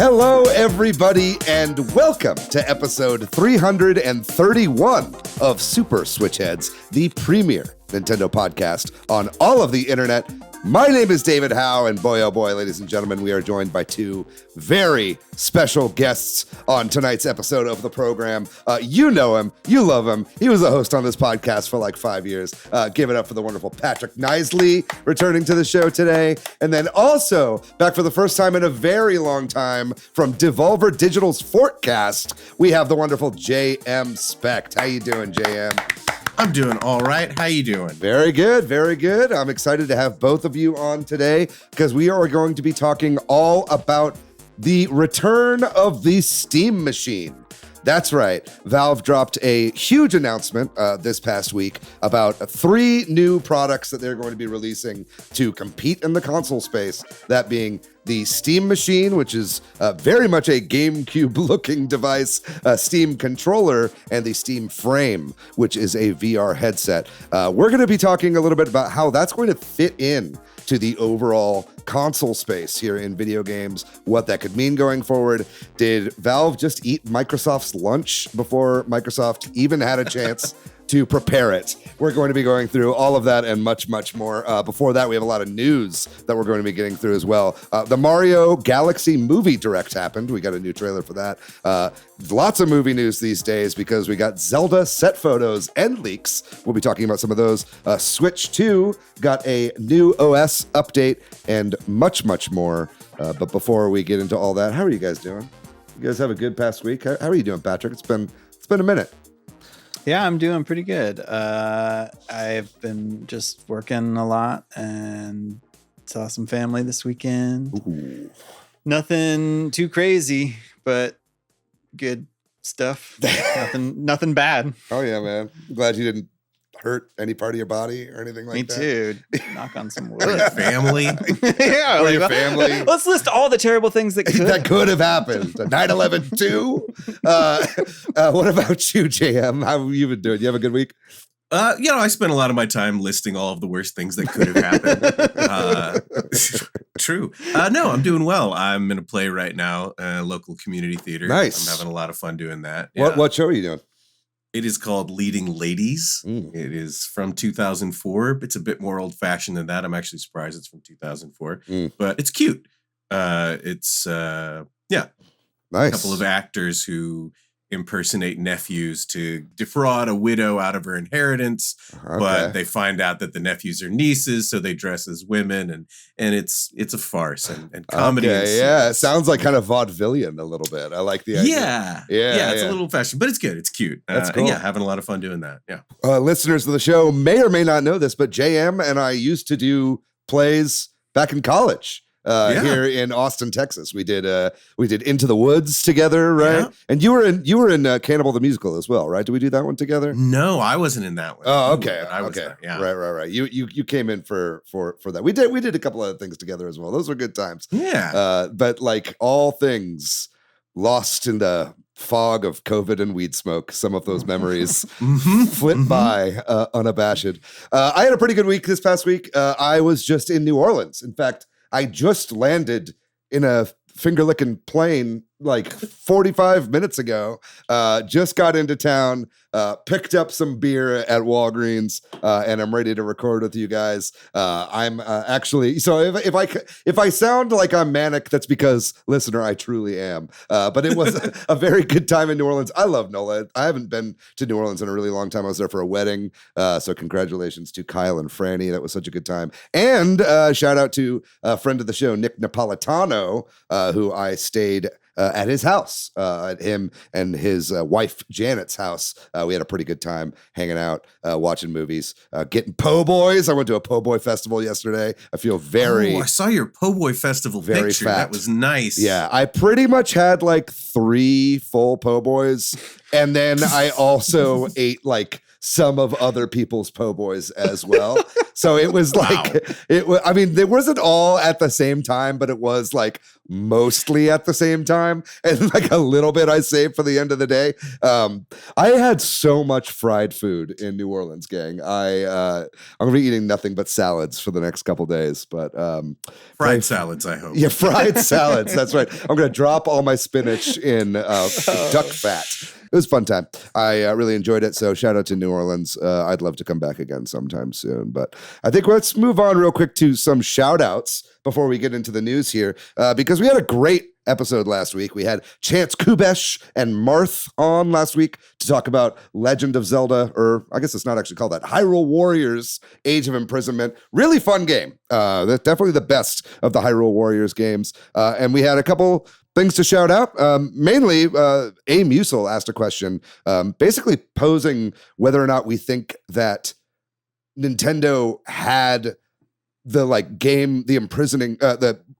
Hello, everybody, and welcome to episode 331 of Super Switch Headz, the premier Nintendo podcast on all of the internet. My name is David Howe, and boy, oh boy, ladies and gentlemen, we are joined by two very special guests on tonight's episode of the program. You know him, you love him. He was a host on this podcast for like 5 years. Give it up for the wonderful Patrick Knisely returning to the show today. And then also, back for the first time in a very long time, from Devolver Digital's Forkcast, we have the wonderful JM Specht. How you doing, JM? I'm doing all right. How you doing? Very good, very good. I'm excited to have both of you on today because we are going to be talking all about the return of the Steam machine. That's right. Valve dropped a huge announcement this past week about 3 new products that they're going to be releasing to compete in the console space. That being the Steam machine, which is very much a GameCube-looking device, a Steam controller, and the Steam frame, which is a VR headset. We're going to be talking a little bit about how that's going to fit in to the overall console space here in video games, what that could mean going forward. Did Valve just eat Microsoft's lunch before Microsoft even had a chance to prepare it? We're going to be going through all of that and much, much more. Before that, we have a lot of news that we're going to be getting through as well. The Mario Galaxy Movie Direct happened. We got a new trailer for that. Lots of movie news these days because we got Zelda set photos and leaks. We'll be talking about some of those. Switch 2 got a new OS update and much, much more. But before we get into all that, how are you guys doing? You guys have a good past week? How are you doing, Patrick? It's been a minute. Yeah, I'm doing pretty good. I've been just working a lot and saw some family this weekend. Ooh. Nothing too crazy, but good stuff. Nothing bad. Oh yeah, man. I'm glad you didn't hurt any part of your body or anything like that. Me too. Knock on some wood. Family. Yeah, Or your family. Let's list all the terrible things that could have happened. 9/11 too. What about you, JM? How have you been doing? You have a good week? I spent a lot of my time listing all of the worst things that could have happened. True. No, I'm doing well. I'm in a play right now, local community theater. Nice. I'm having a lot of fun doing that. Yeah. What show are you doing? It is called Leading Ladies. It is from 2004. It's a bit more old-fashioned than that. I'm actually surprised it's from 2004, but it's cute. It's nice. A couple of actors who impersonate nephews to defraud a widow out of her inheritance, but they find out that the nephews are nieces, so they dress as women, and it's a farce and comedy. Okay, yeah, it sounds like kind of vaudevillian a little bit. I like the idea. Yeah, it's a little fashion, but it's good. It's cute. That's cool. Yeah, having a lot of fun doing that. Yeah. Listeners of the show may or may not know this, but JM and I used to do plays back in college. Here in Austin, Texas, we did Into the Woods together, right? Yeah. And you were in Cannibal the Musical as well, right? Did we do that one together? No, I wasn't in that one. Oh, okay, I was okay, not, yeah. Right. You came in for that. We did a couple other things together as well. Those were good times. Yeah. But like all things, lost in the fog of COVID and weed smoke, some of those memories flit by unabashed. I had a pretty good week this past week. I was just in New Orleans. In fact, I just landed in a finger-licking plane like 45 minutes ago. Just got into town, picked up some beer at Walgreens, and I'm ready to record with you guys. I'm actually, so if I sound like I'm manic, that's because, listener, I truly am. But it was a very good time in New Orleans. I love NOLA. I haven't been to New Orleans in a really long time. I was there for a wedding. So congratulations to Kyle and Franny. That was such a good time. And shout out to a friend of the show, Nick Napolitano, who I stayed at his house, at him and his wife Janet's house. We had a pretty good time hanging out, watching movies, getting po' boys. I went to a po' boy festival yesterday. I feel very. I saw your po' boy festival very picture. Fat. That was nice. Yeah, I pretty much had like 3 full po' boys And then I also ate like some of other people's po' boys as well. So it was like, I mean, it wasn't all at the same time, but it was like mostly at the same time. And like a little bit I saved for the end of the day. I had so much fried food in New Orleans, gang. I'm gonna be eating nothing but salads for the next couple days, but fried salads, I hope. Yeah, fried salads. That's right. I'm gonna drop all my spinach in duck fat. It was a fun time. I really enjoyed it. So shout out to New Orleans. I'd love to come back again sometime soon. But I think let's move on real quick to some shout outs before we get into the news here, because we had a great episode last week. We had Chance Kubesh and Marth on last week to talk about Legend of Zelda, or I guess it's not actually called that, Hyrule Warriors Age of Imprisonment. Really fun game. That's definitely the best of the Hyrule Warriors games. And we had a couple things to shout out. Mainly, A. Musil asked a question, basically posing whether or not we think that Nintendo had the like game, the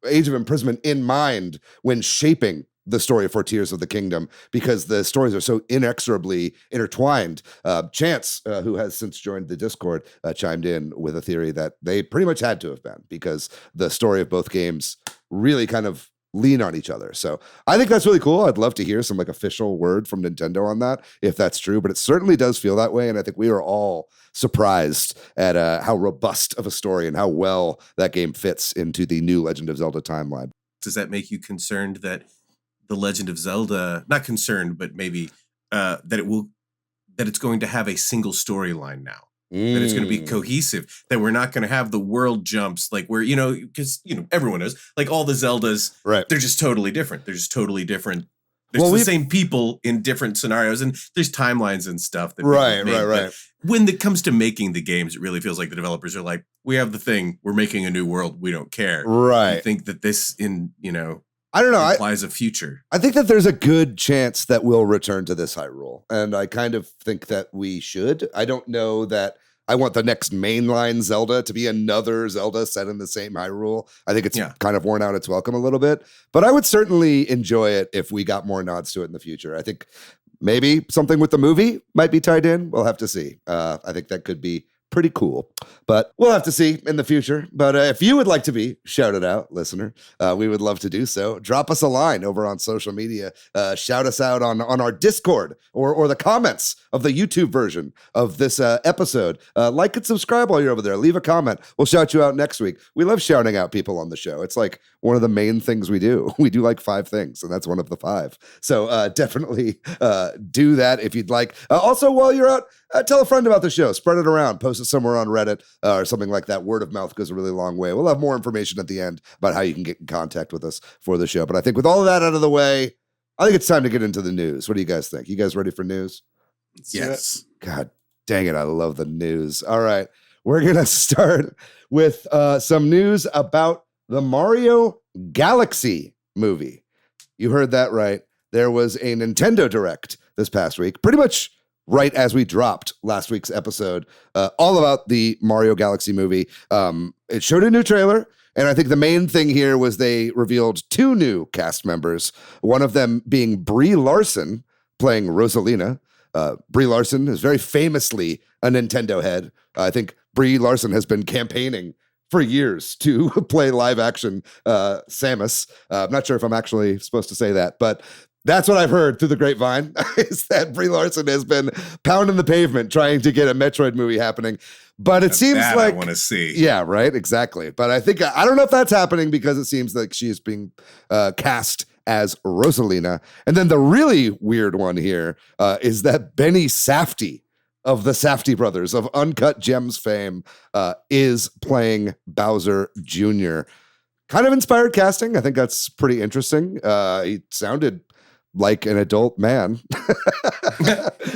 Age of Imprisonment in mind when shaping the story for Tears of the Kingdom, because the stories are so inexorably intertwined. Chance, who has since joined the Discord, chimed in with a theory that they pretty much had to have been, because the story of both games really kind of lean on each other. So I think that's really cool. I'd love to hear some like official word from Nintendo on that, if that's true, but it certainly does feel that way. And I think we are all surprised at how robust of a story and how well that game fits into the new Legend of Zelda timeline. Does that make you concerned that the Legend of Zelda, not concerned, but maybe that it's going to have a single storyline now? That it's going to be cohesive, that we're not going to have the world jumps like where, because, everyone knows, like all the Zeldas, right? They're just totally different. They're just totally different. There's the same people in different scenarios, and there's timelines and stuff. That Right. When it comes to making the games, it really feels like the developers are like, we have the thing, we're making a new world, we don't care. Right. I think that this I don't know. Implies a future. I think that there's a good chance that we'll return to this Hyrule, and I kind of think that we should. I don't know that I want the next mainline Zelda to be another Zelda set in the same Hyrule. I think it's kind of worn out its welcome a little bit, but I would certainly enjoy it if we got more nods to it in the future. I think maybe something with the movie might be tied in. We'll have to see. I think that could be pretty cool, but we'll have to see in the future. But if you would like to be shouted out, listener, we would love to do so. Drop us a line over on social media. Shout us out on our Discord or the comments of the YouTube version of this episode. Like and subscribe while you're over there. Leave a comment. We'll shout you out next week. We love shouting out people on the show. It's like one of the main things we do. We do like 5 things, and that's one of the 5. So definitely do that if you'd like. Also, while you're out, tell a friend about the show. Spread it around. Post it somewhere on Reddit or something like that. Word of mouth goes a really long way. We'll have more information at the end about how you can get in contact with us for the show. But I think with all of that out of the way, I think it's time to get into the news. What do you guys think? You guys ready for news? Yes. God dang it. I love the news. All right. We're going to start with some news about the Mario Galaxy movie. You heard that right. There was a Nintendo Direct this past week, pretty much right as we dropped last week's episode, all about the Mario Galaxy movie. It showed a new trailer, and I think the main thing here was they revealed 2 new cast members, one of them being Brie Larson playing Rosalina. Brie Larson is very famously a Nintendo head. I think Brie Larson has been campaigning for years to play live action Samus. I'm not sure if I'm actually supposed to say that, but that's what I've heard through the grapevine, is that Brie Larson has been pounding the pavement trying to get a Metroid movie happening. But it seems like I want to see. Yeah, right, exactly. But I think I don't know if that's happening, because it seems like she is being cast as Rosalina. And then the really weird one here is that Benny Safdie of the Safdie brothers of Uncut Gems fame is playing Bowser Jr. Kind of inspired casting. I think that's pretty interesting. He sounded like an adult man,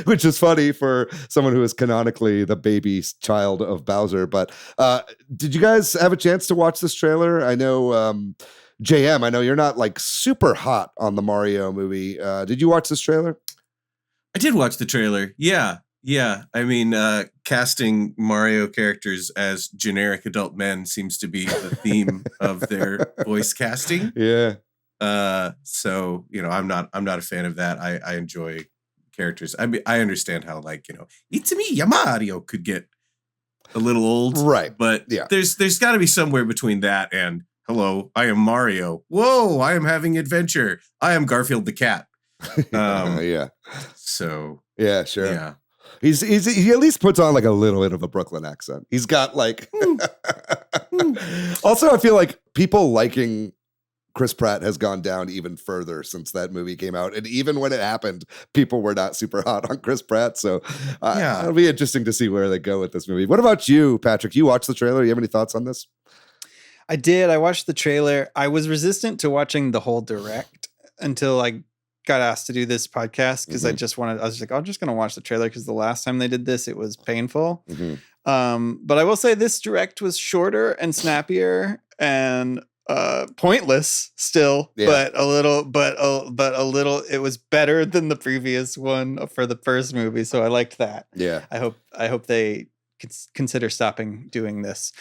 which is funny for someone who is canonically the baby child of Bowser. But did you guys have a chance to watch this trailer? I know, JM, I know you're not like super hot on the Mario movie. Did you watch this trailer? I did watch the trailer. Yeah. I mean, casting Mario characters as generic adult men seems to be the theme of their voice casting. Yeah. So I'm not a fan of that. I enjoy characters. I mean, I understand how it's me, Mario could get a little old, right? But there's got to be somewhere between that and hello, I am Mario. Whoa, I am having adventure. I am Garfield the cat. Yeah. So yeah, sure. Yeah. He at least puts on like a little bit of a Brooklyn accent. He's got like. Also, I feel like people liking Chris Pratt has gone down even further since that movie came out, and even when it happened, people were not super hot on Chris Pratt. So, it'll be interesting to see where they go with this movie. What about you, Patrick? You watched the trailer. You have any thoughts on this? I did. I watched the trailer. I was resistant to watching the whole direct until I got asked to do this podcast because I was like, I'm just going to watch the trailer because the last time they did this, it was painful. But I will say this direct was shorter and snappier and pointless still, but a little, it was better than the previous one for the first movie. So I liked that. Yeah. I hope they consider stopping doing this.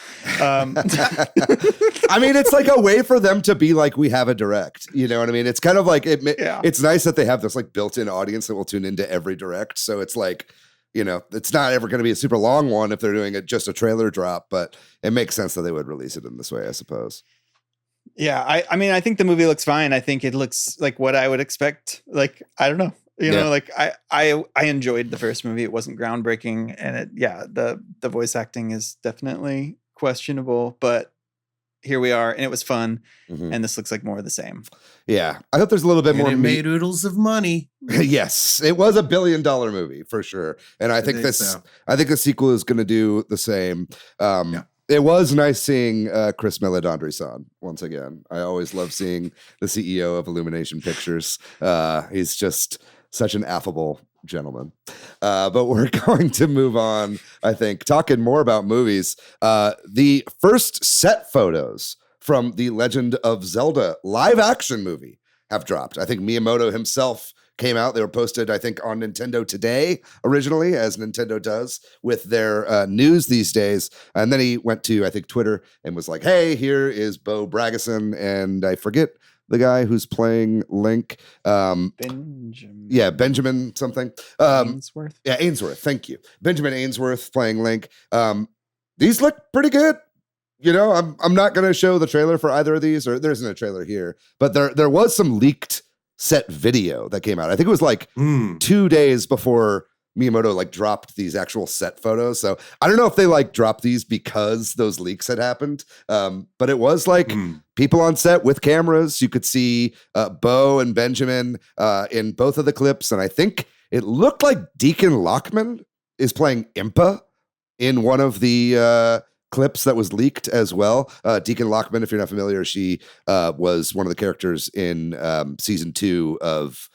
I mean, it's like a way for them to be like, we have a direct, you know what I mean? It's kind of like, it's nice that they have this like built-in audience that will tune into every direct. So it's like, it's not ever going to be a super long one if they're doing just a trailer drop, but it makes sense that they would release it in this way, I suppose. Yeah. I mean, I think the movie looks fine. I think it looks like what I would expect. Like, I don't know. Like I enjoyed the first movie. It wasn't groundbreaking, and the voice acting is definitely questionable, but here we are, and it was fun. And this looks like more of the same. Yeah, I hope there's a little bit more. It made oodles of money. Yes, it was $1 billion movie for sure, and I think the sequel is going to do the same. It was nice seeing Chris Meledandri-san once again. I always love seeing the CEO of Illumination Pictures. He's just such an affable gentleman. But we're going to move on, I think, talking more about movies. The first set photos from the Legend of Zelda live action movie have dropped. I think Miyamoto himself came out. They were posted, I think, on Nintendo Today originally, as Nintendo does with their news these days. And then he went to, I think, Twitter and was like, hey, here is Bo Bragason. And I forget the guy who's playing Link. Benjamin. Yeah, Benjamin something. Ainsworth. Yeah, Ainsworth. Thank you. Benjamin Ainsworth playing Link. These look pretty good. I'm not going to show the trailer for either of these, or there isn't a trailer here, but there was some leaked set video that came out. I think it was like 2 days before Miyamoto like dropped these actual set photos. So I don't know if they like dropped these because those leaks had happened. But it was like people on set with cameras. You could see Bo and Benjamin in both of the clips. And I think it looked like Deacon Lockman is playing Impa in one of the clips that was leaked as well. Deacon Lockman, if you're not familiar, she was one of the characters in season 2 of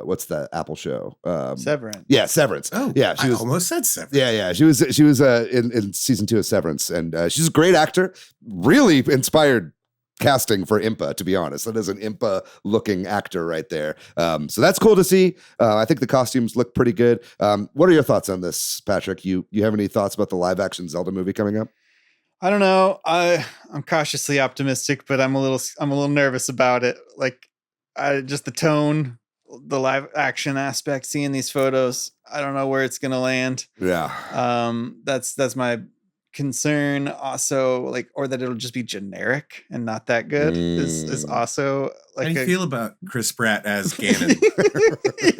what's that Apple show? Severance. Yeah, Severance. Oh, yeah, she was almost said Severance. Yeah. She was in season 2 of Severance, and she's a great actor. Really inspired casting for Impa, to be honest. That is an Impa looking actor right there. So that's cool to see. I think the costumes look pretty good. What are your thoughts on this, Patrick? You have any thoughts about the live action Zelda movie coming up? I don't know. I'm cautiously optimistic, but I'm a little nervous about it. Like, just the tone, the live action aspect, seeing these photos, I don't know where it's gonna land. Yeah. That's my concern. Also, like, or that it'll just be generic and not that good is also like. How do you feel about Chris Pratt as Ganon?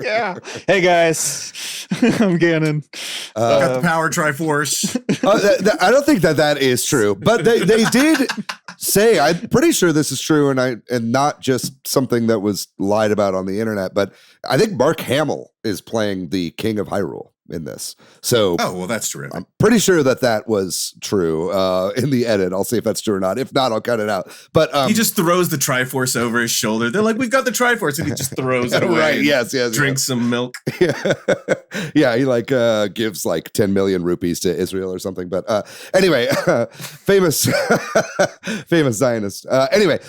Yeah. Hey guys, I'm Ganon. Got the power Triforce. I don't think that is true, but they did say, I'm pretty sure this is true, and not just something that was lied about on the internet, but I think Mark Hamill is playing the King of Hyrule in this. So, oh, well, that's terrific. I'm pretty sure that was true in the edit. I'll see if that's true or not. If not, I'll cut it out. But he just throws the Triforce over his shoulder. They're like, "We've got the Triforce," and he just throws it away. Right? Yes. Drinks some milk. Yeah. He like gives like 10 million rupees to Israel or something. But anyway, famous Zionist. Anyway,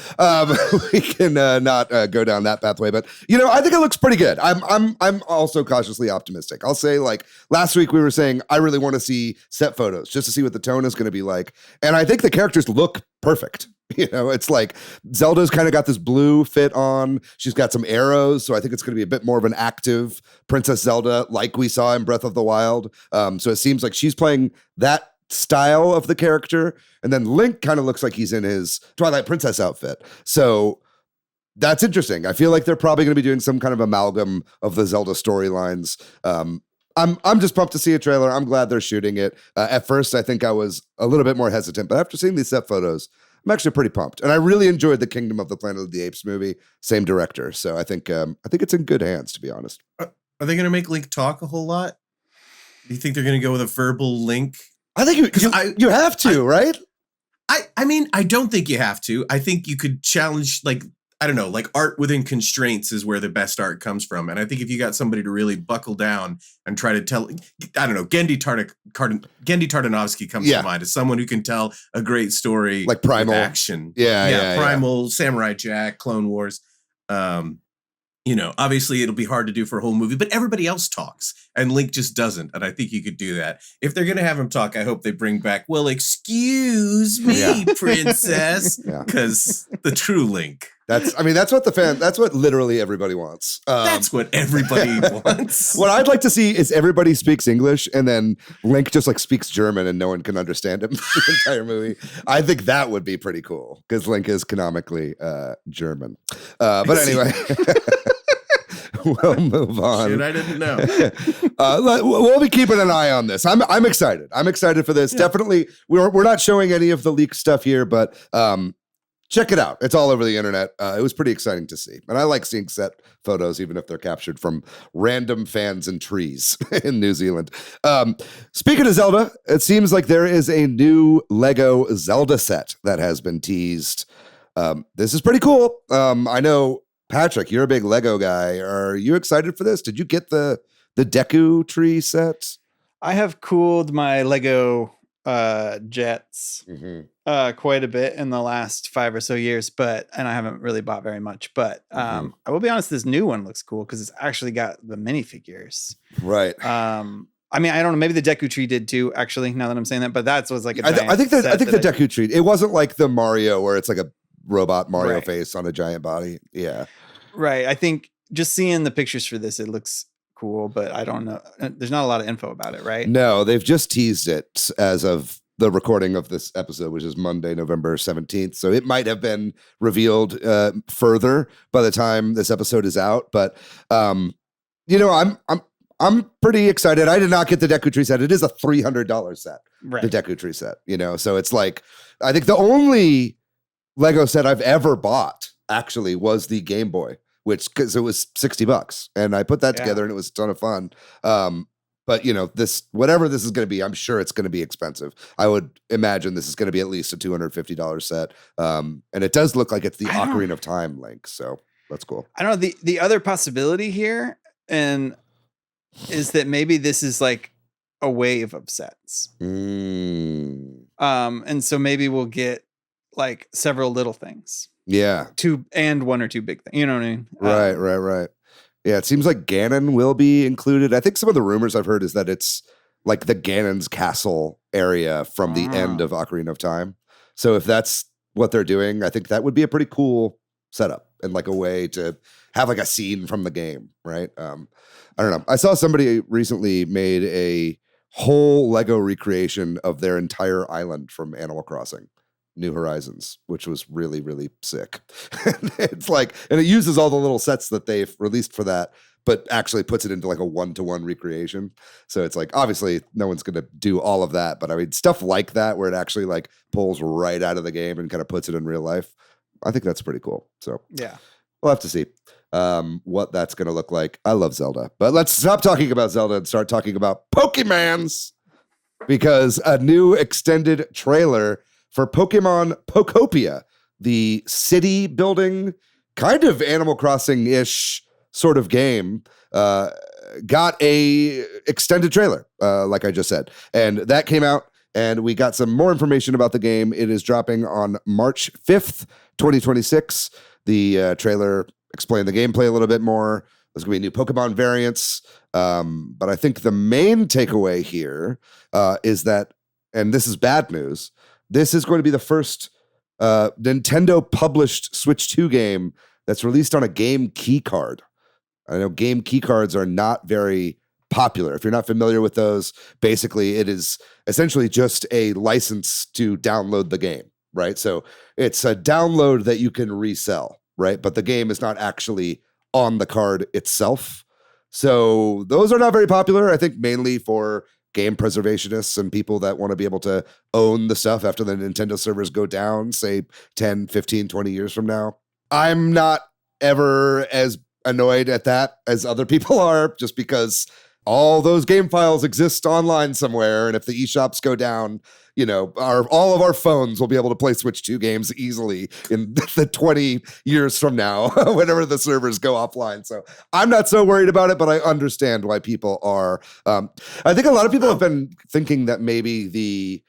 we can not go down that pathway. But I think it looks pretty good. I'm also cautiously optimistic. I'll say, like, last week we were saying I really want to see set photos just to see what the tone is going to be like, and I think the characters look perfect. It's like Zelda's kind of got this blue fit on. She's got some arrows, so I think it's going to be a bit more of an active Princess Zelda like we saw in Breath of the Wild. So it seems like she's playing that style of the character, and then Link kind of looks like he's in his Twilight Princess outfit. So that's interesting. I feel like they're probably going to be doing some kind of amalgam of the Zelda storylines. I'm just pumped to see a trailer. I'm glad they're shooting it. At first, I think I was a little bit more hesitant, but after seeing these set photos, I'm actually pretty pumped. And I really enjoyed the Kingdom of the Planet of the Apes movie, same director. So I think it's in good hands, to be honest. Are they going to make Link talk a whole lot? Do you think they're going to go with a verbal Link? I think you have to, right? I mean, I don't think you have to. I think you could challenge, like, I don't know, like art within constraints is where the best art comes from. And I think if you got somebody to really buckle down and try to tell, I don't know, Gendy Tartanovsky comes to mind as someone who can tell a great story. Like Primal. With action. Yeah. Primal, Samurai Jack, Clone Wars. Obviously it'll be hard to do for a whole movie, but everybody else talks and Link just doesn't. And I think you could do that. If they're going to have him talk, I hope they bring back, well, excuse me, princess, because the true Link. That's what literally everybody wants. That's what everybody wants. What I'd like to see is everybody speaks English and then Link just like speaks German and no one can understand him the entire movie. I think that would be pretty cool because Link is canonically German. But anyway, we'll move on. Shit, I didn't know. We'll be keeping an eye on this. I'm excited. I'm excited for this. Yeah. Definitely, we're not showing any of the leaked stuff here, but check it out. It's all over the internet. It was pretty exciting to see. And I like seeing set photos, even if they're captured from random fans in trees in New Zealand. Speaking of Zelda, it seems like there is a new Lego Zelda set that has been teased. This is pretty cool. I know, Patrick, you're a big Lego guy. Are you excited for this? Did you get the Deku tree set? I have cooled my Lego jets quite a bit in the last 5 or so years, and I haven't really bought very much, but I will be honest, this new one looks cool because it's actually got the minifigures. Right. I mean, I don't know, maybe the Deku tree did too, actually, now that I'm saying that, but that was like a giant I think the Deku tree, it wasn't like the Mario where it's like a robot Mario face on a giant body. Yeah. Right. I think just seeing the pictures for this, it looks cool, but I don't know. There's not a lot of info about it, right? No, they've just teased it as of the recording of this episode, which is Monday, November 17th. So it might have been revealed further by the time this episode is out. But I'm pretty excited. I did not get the Deku Tree set. It is a $300 set, right? The Deku Tree set, So it's like, I think the only Lego set I've ever bought actually was the Game Boy, because it was $60, and I put that together, and it was a ton of fun. But this, whatever this is going to be, I'm sure it's going to be expensive. I would imagine this is going to be at least a $250 set. And it does look like it's the Ocarina of Time Link, so that's cool. I don't know, the other possibility here is that maybe this is like a wave of sets. And so maybe we'll get like several little things. Yeah. One or two big things. You know what I mean? Right. Yeah, it seems like Ganon will be included. I think some of the rumors I've heard is that it's like the Ganon's castle area from the end of Ocarina of Time. So if that's what they're doing, I think that would be a pretty cool setup and like a way to have like a scene from the game, right? I don't know. I saw somebody recently made a whole Lego recreation of their entire island from Animal Crossing New Horizons, which was really, really sick. It's like, and it uses all the little sets that they've released for that, but actually puts it into like a 1-to-1 recreation. So it's like, obviously no one's going to do all of that, but I mean, stuff like that, where it actually like pulls right out of the game and kind of puts it in real life. I think that's pretty cool. So yeah, we'll have to see what that's going to look like. I love Zelda, but let's stop talking about Zelda and start talking about Pokemans, because a new extended trailer for Pokemon Pokopia, the city building kind of Animal Crossing-ish sort of game, got a extended trailer, like I just said. And that came out, and we got some more information about the game. It is dropping on March 5th, 2026. The trailer explained the gameplay a little bit more. There's going to be new Pokemon variants. But I think the main takeaway here is that, and this is bad news, this is going to be the first Nintendo published Switch 2 game that's released on a game key card. I know game key cards are not very popular. If you're not familiar with those, basically it is essentially just a license to download the game, right? So it's a download that you can resell, right? But the game is not actually on the card itself. So those are not very popular, I think mainly for game preservationists and people that want to be able to own the stuff after the Nintendo servers go down, say 10, 15, 20 years from now. I'm not ever as annoyed at that as other people are, just because all those game files exist online somewhere. And if the eShops go down, you know, all of our phones will be able to play Switch 2 games easily in the 20 years from now, whenever the servers go offline. So I'm not so worried about it, but I understand why people are. I think a lot of people have been thinking that maybe the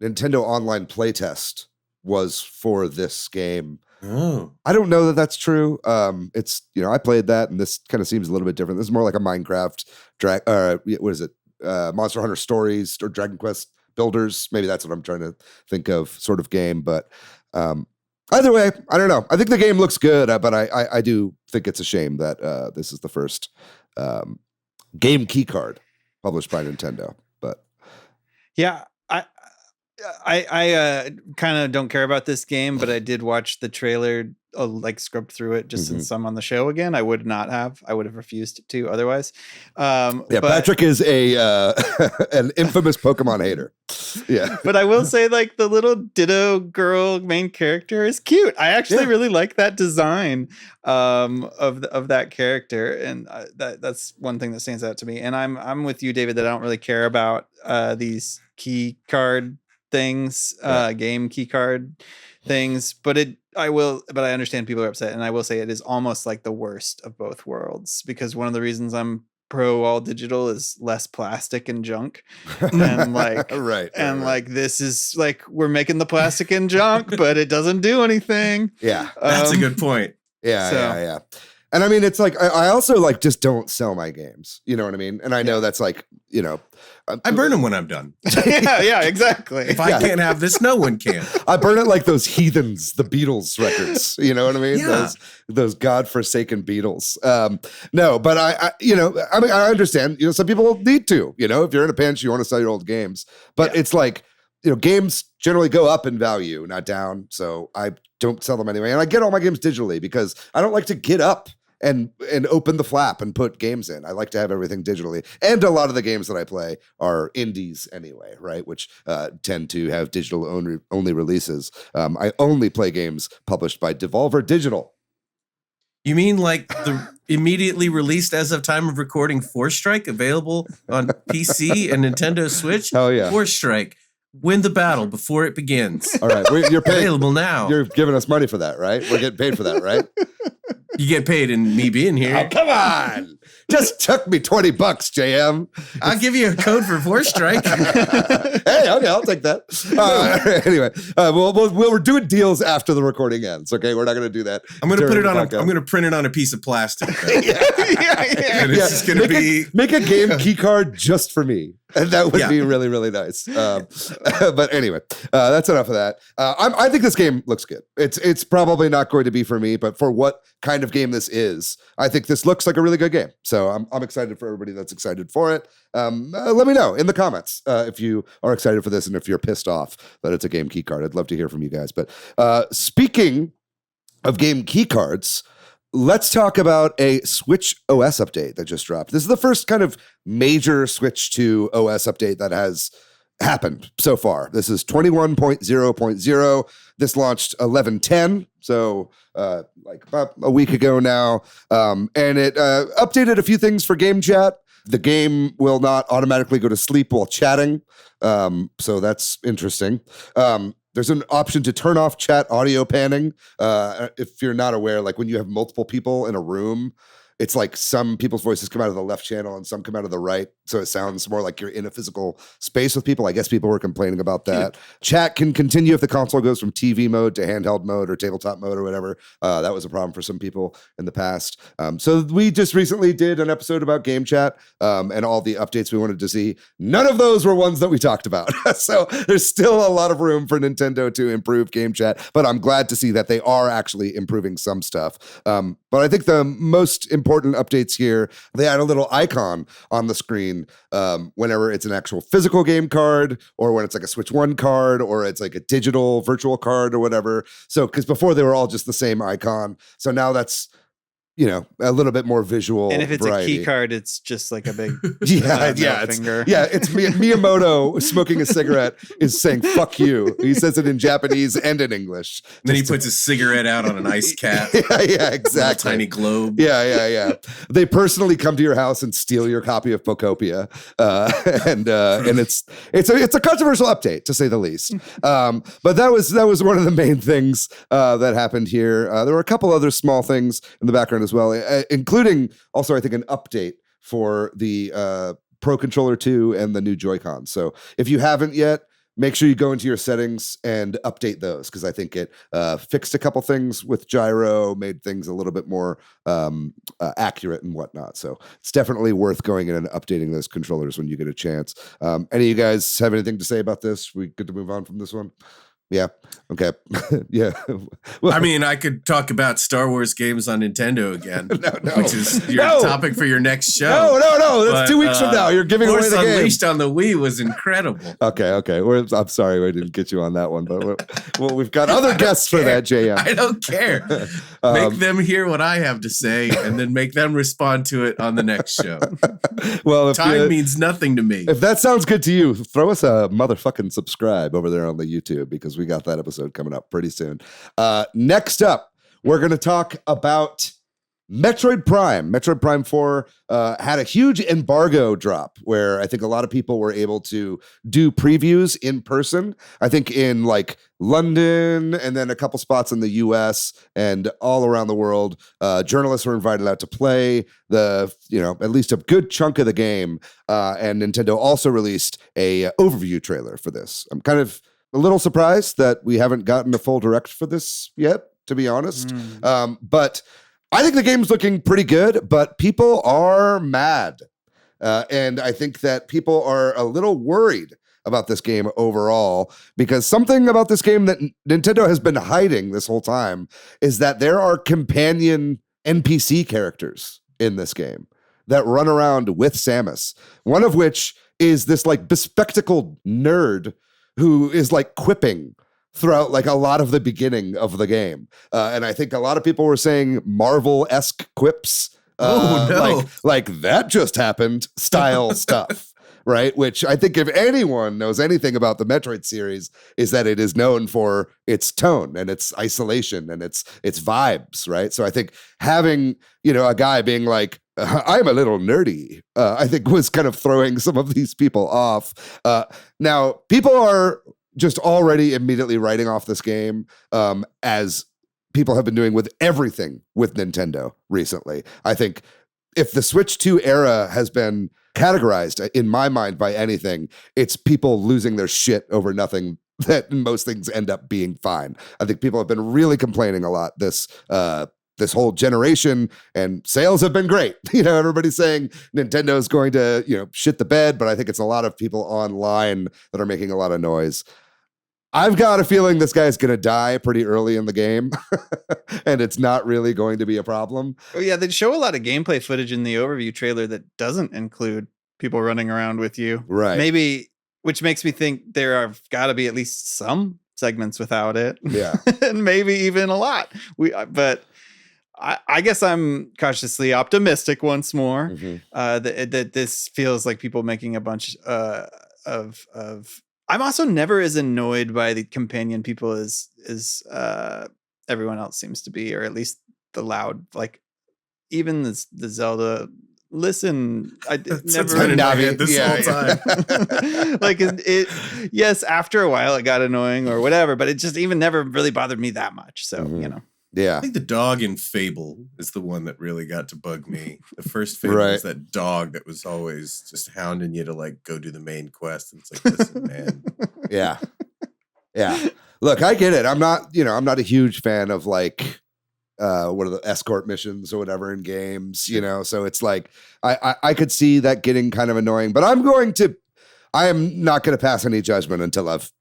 Nintendo Online playtest was for this game. Oh, I don't know that that's true. It's, you know, I played that and this kind of seems a little bit different. This is more like a Minecraft, what is it? Monster Hunter Stories or Dragon Quest Builders. Maybe that's what I'm trying to think of, sort of game. But either way, I don't know. I think the game looks good, but I do think it's a shame that this is the first game key card published by Nintendo. But yeah, I kind of don't care about this game, but I did watch the trailer, like scrubbed through it just since I'm on the show again. I would have refused to otherwise. But Patrick is an infamous Pokemon hater. Yeah. But I will say, like, the little Ditto girl main character is cute. I actually really like that design of that character, and that's one thing that stands out to me. And I'm with you, David, that I don't really care about these key card things, game key card things, but I understand people are upset, and I will say it is almost like the worst of both worlds, because one of the reasons I'm pro all digital is less plastic and junk, and like like this is like we're making the plastic and junk, but it doesn't do anything. That's a good point. Yeah. And I mean, it's like, I also like just don't sell my games. You know what I mean? And I know that's like, you know. I burn them when I'm done. yeah, exactly. If I can't have this, no one can. I burn it like those heathens, the Beatles records. You know what I mean? Yeah. Those godforsaken Beatles. No, but I mean, I understand, you know, some people need to, you know, if you're in a pinch, you want to sell your old games. But it's like, you know, games generally go up in value, not down. So I don't sell them anyway. And I get all my games digitally because I don't like to get up and open the flap and put games in. I like to have everything digitally. And a lot of the games that I play are indies anyway, right? Which tend to have digital only releases. I only play games published by Devolver Digital. You mean like the immediately released as of time of recording Force Strike, available on PC and Nintendo Switch? Oh yeah. Force Strike. Win the battle before it begins. All right. You're paying, available now. You're giving us money for that, right? We're getting paid for that, right? You get paid in me being here. Oh, come on. Just took me $20, JM. I'll give you a code for Force Strike. Hey, okay, I'll take that. Anyway, we're doing deals after the recording ends. Okay, we're not going to do that. I'm going to put it on. I'm going to print it on a piece of plastic. yeah. And it's just going to be make a game key card just for me, and that would be really, really nice. But anyway, that's enough of that. I think this game looks good. It's probably not going to be for me, but for what kind of game this is, I think this looks like a really good game. So I'm excited for everybody that's excited for it. Let me know in the comments if you are excited for this and if you're pissed off that it's a game key card. I'd love to hear from you guys. But speaking of game key cards, let's talk about a Switch OS update that just dropped. This is the first kind of major Switch to OS update that has happened so far. This is 21.0.0. This launched 11.10, so like about a week ago now. And it updated a few things for game chat. The game will not automatically go to sleep while chatting, so that's interesting. There's an option to turn off chat audio panning. If you're not aware, like when you have multiple people in a room, it's like some people's voices come out of the left channel and some come out of the right. So it sounds more like you're in a physical space with people. I guess people were complaining about that. Chat can continue if the console goes from TV mode to handheld mode or tabletop mode or whatever. That was a problem for some people in the past. So we just recently did an episode about game chat and all the updates we wanted to see. None of those were ones that we talked about. So there's still a lot of room for Nintendo to improve game chat, but I'm glad to see that they are actually improving some stuff. But I think the most important updates here, they add a little icon on the screen whenever it's an actual physical game card or when it's like a Switch 1 card or it's like a digital virtual card or whatever. So, because before they were all just the same icon. So now that's, a little bit more visual. And if it's variety. a key card, it's just like a big finger. It's Miyamoto smoking a cigarette is saying "fuck you." He says it in Japanese and in English. And then he puts his cigarette out on an ice cap. Yeah, exactly. Tiny globe. Yeah. They personally come to your house and steal your copy of Pokopia, and it's a controversial update to say the least. But that was one of the main things that happened here. There were a couple other small things in the background as well, including also I think an update for the Pro Controller 2 and the new Joy-Con. So if you haven't yet, make sure you go into your settings and update those, because I think it fixed a couple things with gyro, made things a little bit more accurate and whatnot. So it's definitely worth going in and updating those controllers when you get a chance. Any of you guys have anything to say about this? We good to move on from this one? Yeah. Okay. Yeah. Well, I mean, I could talk about Star Wars games on Nintendo again, no. which is your topic for your next show. No. That's 2 weeks from now. You're giving away the game. Force Unleashed on the Wii was incredible. Okay. I'm sorry we didn't get you on that one, but we've got other guests for that, JM. I don't care. Make them hear what I have to say, and then make them respond to it on the next show. Well, time means nothing to me. If that sounds good to you, throw us a motherfucking subscribe over there on the YouTube, because we got that episode coming up pretty soon. Next up, we're going to talk about Metroid Prime. Metroid Prime 4 had a huge embargo drop where I think a lot of people were able to do previews in person. I think in like London and then a couple spots in the US and all around the world. Journalists were invited out to play at least a good chunk of the game. And Nintendo also released a overview trailer for this. I'm kind of a little surprised that we haven't gotten a full direct for this yet, to be honest. But I think the game's looking pretty good, but people are mad. And I think that people are a little worried about this game overall, because something about this game that Nintendo has been hiding this whole time is that there are companion NPC characters in this game that run around with Samus, one of which is this like bespectacled nerd who is like quipping throughout like a lot of the beginning of the game. And I think a lot of people were saying Marvel-esque quips. Like that just happened style stuff, right? Which I think if anyone knows anything about the Metroid series is that it is known for its tone and its isolation and its vibes, right? So I think having, a guy being like, I'm a little nerdy, I think was kind of throwing some of these people off. Now, people are just already immediately writing off this game as people have been doing with everything with Nintendo recently. I think if the Switch 2 era has been categorized, in my mind, by anything, it's people losing their shit over nothing, that most things end up being fine. I think people have been really complaining a lot this whole generation, and sales have been great. Everybody's saying Nintendo is going to, shit the bed, but I think it's a lot of people online that are making a lot of noise. I've got a feeling this guy's going to die pretty early in the game, and it's not really going to be a problem. Oh, yeah, they show a lot of gameplay footage in the overview trailer that doesn't include people running around with you. Right. Maybe, which makes me think there have got to be at least some segments without it. Yeah. And maybe even a lot. But I guess I'm cautiously optimistic once more that this feels like people making a bunch of. I'm also never as annoyed by the companion people as everyone else seems to be, or at least the loud, like even the Zelda. Listen, I never been in my head this whole time. Like it. Yes, after a while it got annoying or whatever, but it just even never really bothered me that much. So Yeah. I think the dog in Fable is the one that really got to bug me. The first Fable was that dog that was always just hounding you to like go do the main quest. And it's like, listen, man. Yeah. Yeah. Look, I get it. I'm not a huge fan of like what are the escort missions or whatever in games, so it's like I could see that getting kind of annoying, but I am not going to pass any judgment until I've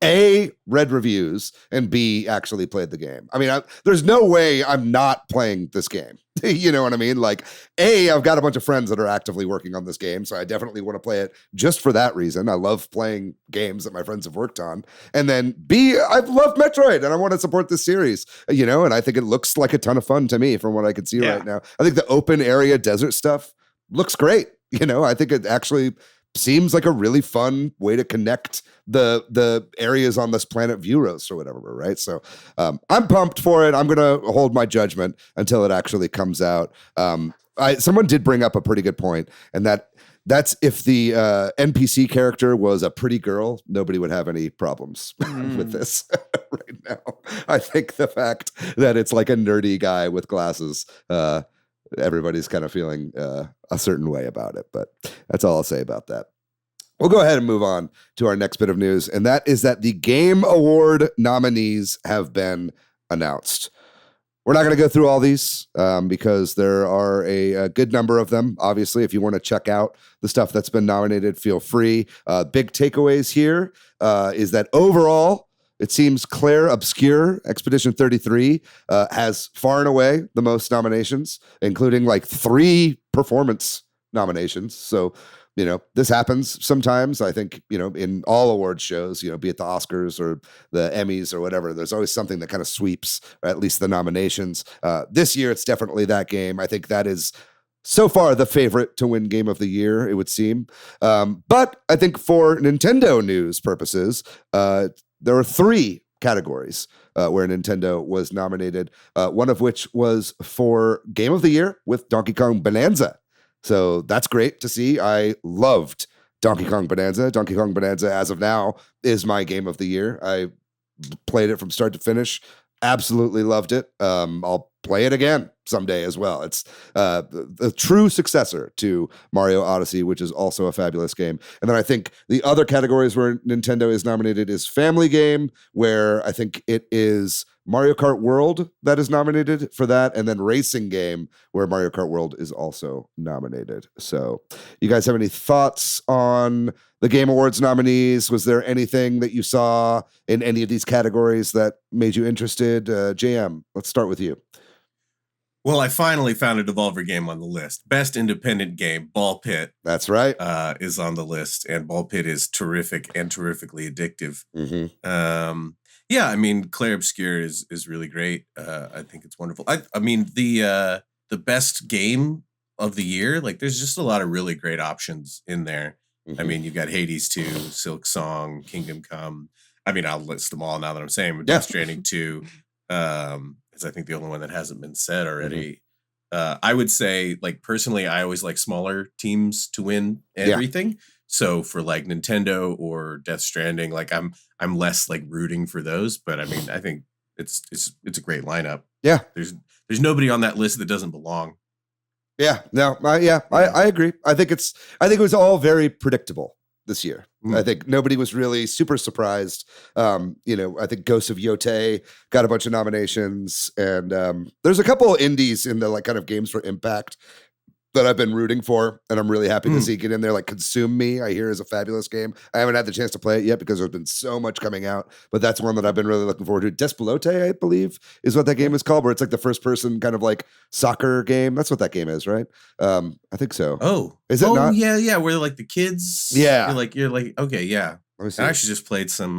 A, read reviews, and B, actually played the game. I mean, there's no way I'm not playing this game. You know what I mean? Like, A, I've got a bunch of friends that are actively working on this game, so I definitely want to play it just for that reason. I love playing games that my friends have worked on. And then B, I've loved Metroid, and I want to support this series, and I think it looks like a ton of fun to me from what I can see right now. I think the open area desert stuff looks great. I think it actually seems like a really fun way to connect the areas on this planet Vuros or whatever, right? So I'm pumped for it. I'm gonna hold my judgment until it actually comes out. Someone did bring up a pretty good point, and that's if the NPC character was a pretty girl, nobody would have any problems with this right now. I think the fact that it's like a nerdy guy with glasses, everybody's kind of feeling a certain way about it, but that's all I'll say about that. We'll go ahead and move on to our next bit of news, and that is that the Game Award nominees have been announced. We're not going to go through all these because there are a good number of them. Obviously, if you want to check out the stuff that's been nominated, feel free. Big takeaways here is that overall, it seems Claire Obscure Expedition 33 has far and away the most nominations, including like 3 performance nominations. So, this happens sometimes. I think, in all awards shows, be it the Oscars or the Emmys or whatever, there's always something that kind of sweeps at least the nominations. This year, it's definitely that game. I think that is so far the favorite to win Game of the Year, it would seem. But I think for Nintendo news purposes, there are 3 categories where Nintendo was nominated, one of which was for Game of the Year with Donkey Kong Bonanza. So that's great to see. I loved Donkey Kong Bonanza. Donkey Kong Bonanza, as of now, is my Game of the Year. I played it from start to finish. Absolutely loved it. I'll play it again someday as well. It's the true successor to Mario Odyssey, which is also a fabulous game. And then I think the other categories where Nintendo is nominated is Family Game, where I think it is Mario Kart World that is nominated for that, and then Racing Game, where Mario Kart World is also nominated. So you guys have any thoughts on the Game Awards nominees? Was there anything that you saw in any of these categories that made you interested? JM, let's start with you. Well, I finally found a Devolver game on the list. Best independent game, Ball Pit. That's right. Is on the list, and Ball Pit is terrific and terrifically addictive. Mm-hmm. Yeah, I mean, Claire Obscure is really great. I think it's wonderful. I mean, the best game of the year, like there's just a lot of really great options in there. Mm-hmm. I mean, you've got Hades 2, Silk Song, Kingdom Come. I mean, I'll list them all now that I'm saying, but Death Stranding 2 is I think the only one that hasn't been said already. Mm-hmm. I would say, like, personally, I always like smaller teams to win everything. Yeah. So for like Nintendo or Death Stranding, like I'm less like rooting for those, but I mean, I think it's a great lineup. Yeah. There's nobody on that list that doesn't belong. Yeah. No. I agree. I think it was all very predictable this year. I think nobody was really super surprised. I think Ghost of Yotei got a bunch of nominations, and there's a couple of indies in the like kind of games for impact that I've been rooting for, and I'm really happy to see get in there. Like Consume Me, I hear is a fabulous game. I haven't had the chance to play it yet because there's been so much coming out, but that's one that I've been really looking forward to. Despelote, I believe, is what that game is called, where it's like the first person kind of like soccer game. That's what that game is, right? I think so. Oh, is it not? Yeah. Where like the kids. Yeah. You're like, okay, yeah. I actually just played some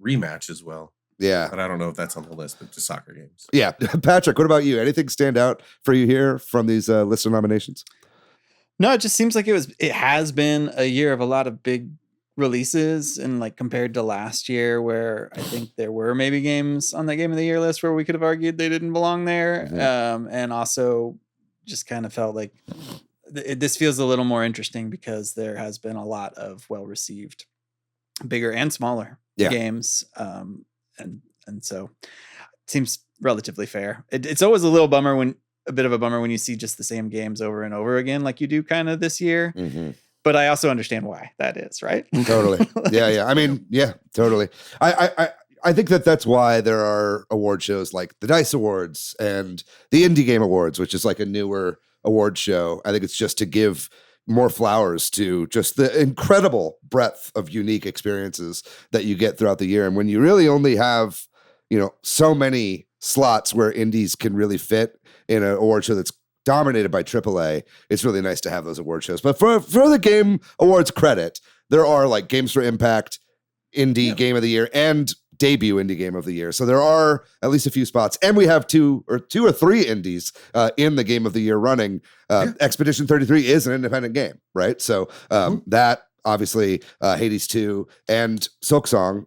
Rematch as well. Yeah. But I don't know if that's on the list, but just soccer games. Yeah. Patrick, what about you? Anything stand out for you here from these list of nominations? No, it just seems like it has been a year of a lot of big releases, and like compared to last year where I think there were maybe games on that Game of the Year list where we could have argued they didn't belong there. Mm-hmm. And also just kind of felt like this feels a little more interesting because there has been a lot of well-received bigger and smaller games. And so it relatively fair. It's always a bit of a bummer when you see just the same games over and over again, like you do kind of this year. Mm-hmm. But I also understand why that is, right? Totally. Yeah. I mean, yeah, totally. I think that's why there are award shows like the DICE Awards and the Indie Game Awards, which is like a newer award show. I think it's just to give more flowers to just the incredible breadth of unique experiences that you get throughout the year. And when you really only have, so many slots where indies can really fit in an award show that's dominated by AAA, it's really nice to have those award shows. But for the Game Awards credit, there are like Games for Impact, Indie Game of the Year, and Debut Indie Game of the Year. So there are at least a few spots. And we have two or three indies in the Game of the Year running. Expedition 33 is an independent game, right? So that obviously Hades 2 and Silksong,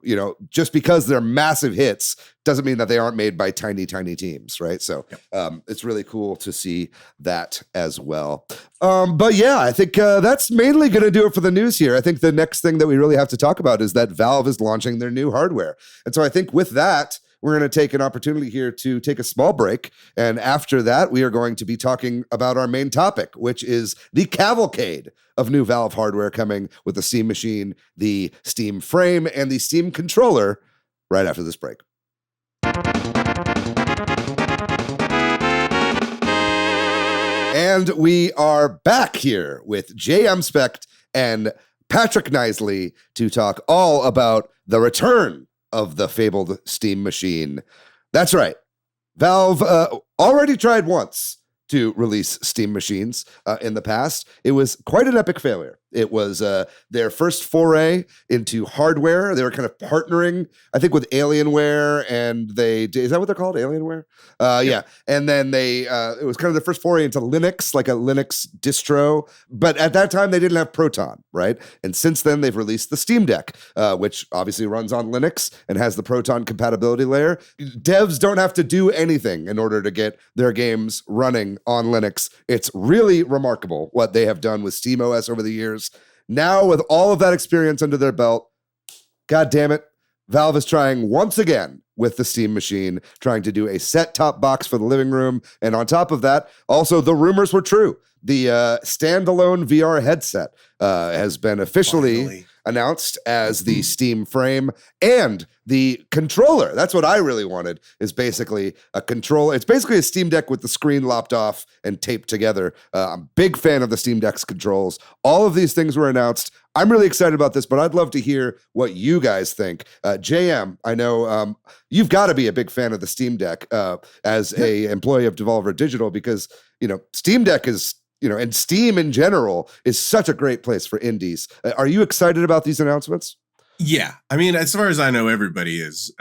just because they're massive hits doesn't mean that they aren't made by tiny teams, right? So it's really cool to see that as well. But yeah, I think that's mainly going to do it for the news here. I think the next thing that we really have to talk about is that Valve is launching their new hardware. And so I think with that, we're going to take an opportunity here to take a small break. And after that, we are going to be talking about our main topic, which is the cavalcade of new Valve hardware coming with the Steam Machine, the Steam Frame, and the Steam Controller right after this break. And we are back here with JM Specht and Patrick Knisely to talk all about the return of the fabled Steam Machine. That's right. Valve already tried once to release Steam machines in the past. It was quite an epic failure. It was their first foray into hardware. They were kind of partnering, I think, with Alienware, and is that what they're called? Alienware? Yeah. And then it was kind of the first foray into Linux, like a Linux distro. But at that time, they didn't have Proton, right? And since then, they've released the Steam Deck, which obviously runs on Linux and has the Proton compatibility layer. Devs don't have to do anything in order to get their games running on Linux. It's really remarkable what they have done with SteamOS over the years. Now, with all of that experience under their belt, God damn it, Valve is trying once again with the Steam Machine, trying to do a set-top box for the living room. And on top of that, also the rumors were true. The standalone VR headset has been officially announced as the Steam Frame, and the controller. That's what I really wanted, is basically a controller. It's basically a Steam Deck with the screen lopped off and taped together. I'm a big fan of the Steam Deck's controls. All of these things were announced. I'm really excited about this, but I'd love to hear what you guys think. JM, I know you've got to be a big fan of the Steam Deck as a employee of Devolver Digital, because, Steam Deck is, and Steam in general is such a great place for indies. Are you excited about these announcements? Yeah. I mean, as far as I know, everybody is.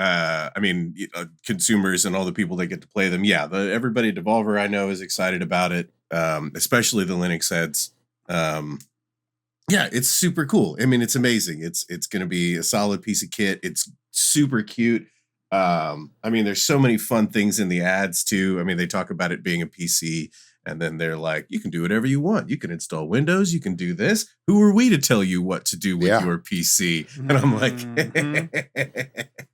Consumers and all the people that get to play them. Yeah, everybody at Devolver I know is excited about it, especially the Linux heads. Yeah, it's super cool. I mean, it's amazing. It's going to be a solid piece of kit. It's super cute. There's so many fun things in the ads too. I mean, they talk about it being a PC. And then they're like, you can do whatever you want. You can install Windows. You can do this. Who are we to tell you what to do with your PC? And I'm like,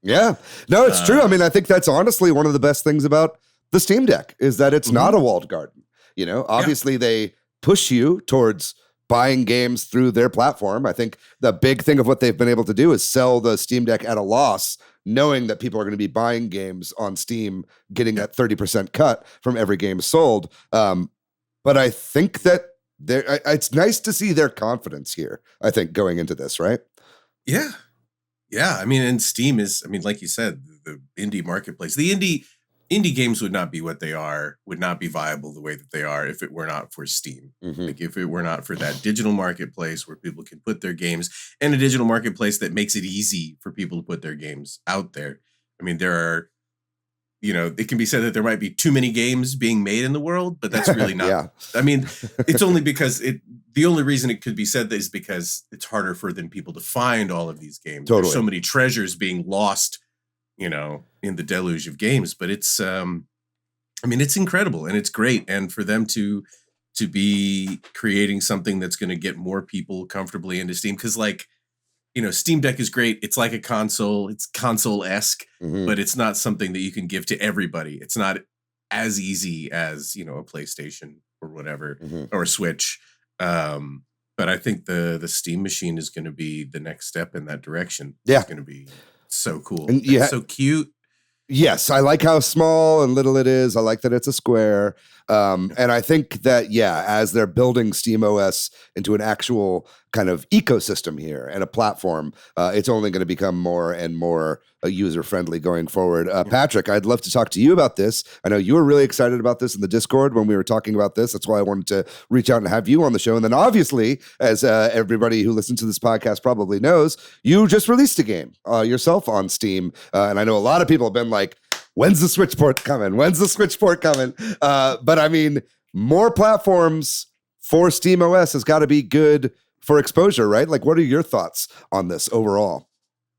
yeah, no, it's true. I mean, I think that's honestly one of the best things about the Steam Deck is that it's not a walled garden. Obviously they push you towards buying games through their platform. I think the big thing of what they've been able to do is sell the Steam Deck at a loss, knowing that people are going to be buying games on Steam, getting that 30% cut from every game sold. But I think that it's nice to see their confidence here, I think, going into this, right? Yeah. Yeah. I mean, and Steam is, like you said, the indie marketplace. The indie games would not be what they are, would not be viable the way that they are if it were not for Steam. Mm-hmm. Like if it were not for that digital marketplace where people can put their games, and a digital marketplace that makes it easy for people to put their games out there. I mean, there are, it can be said that there might be too many games being made in the world, but that's really not. Yeah. I mean, it's only because the only reason it could be said that is because it's harder for people to find all of these games. Totally. There's so many treasures being lost, in the deluge of games, but it's, it's incredible and it's great. And for them to be creating something that's going to get more people comfortably into Steam. Cause Steam Deck is great. It's like a console. It's console-esque, Mhm. but it's not something that you can give to everybody. It's not as easy as, a PlayStation or whatever, Mhm. or a Switch. But I think the Steam machine is going to be the next step in that direction. Yeah. It's going to be so cool. And It's so cute. Yes, I like how small and little it is. I like that it's a square. And I think that, as they're building SteamOS into an actual kind of ecosystem here and a platform, it's only going to become more and more user-friendly going forward. Patrick, I'd love to talk to you about this. I know you were really excited about this in the Discord when we were talking about this. That's why I wanted to reach out and have you on the show. And then obviously, as everybody who listens to this podcast probably knows, you just released a game yourself on Steam. And I know a lot of people have been like, when's the Switch port coming? When's the Switch port coming? But I mean, more platforms for SteamOS has got to be good for exposure, right? Like, what are your thoughts on this overall?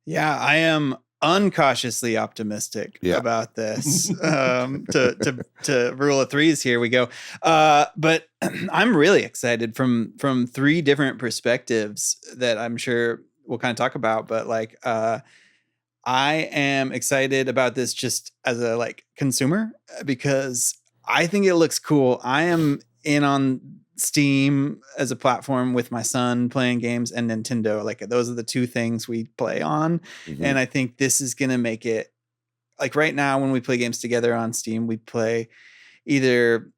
Yeah, I am uncautiously optimistic about this. To rule of threes, here we go. But I'm really excited from three different perspectives that I'm sure we'll kind of talk about. But like, I am excited about this just as a consumer because I think it looks cool. I am in on Steam as a platform with my son playing games and Nintendo. Like, those are the two things we play on. Mhm. And I think this is going to make it like right now when we play games together on Steam, we play either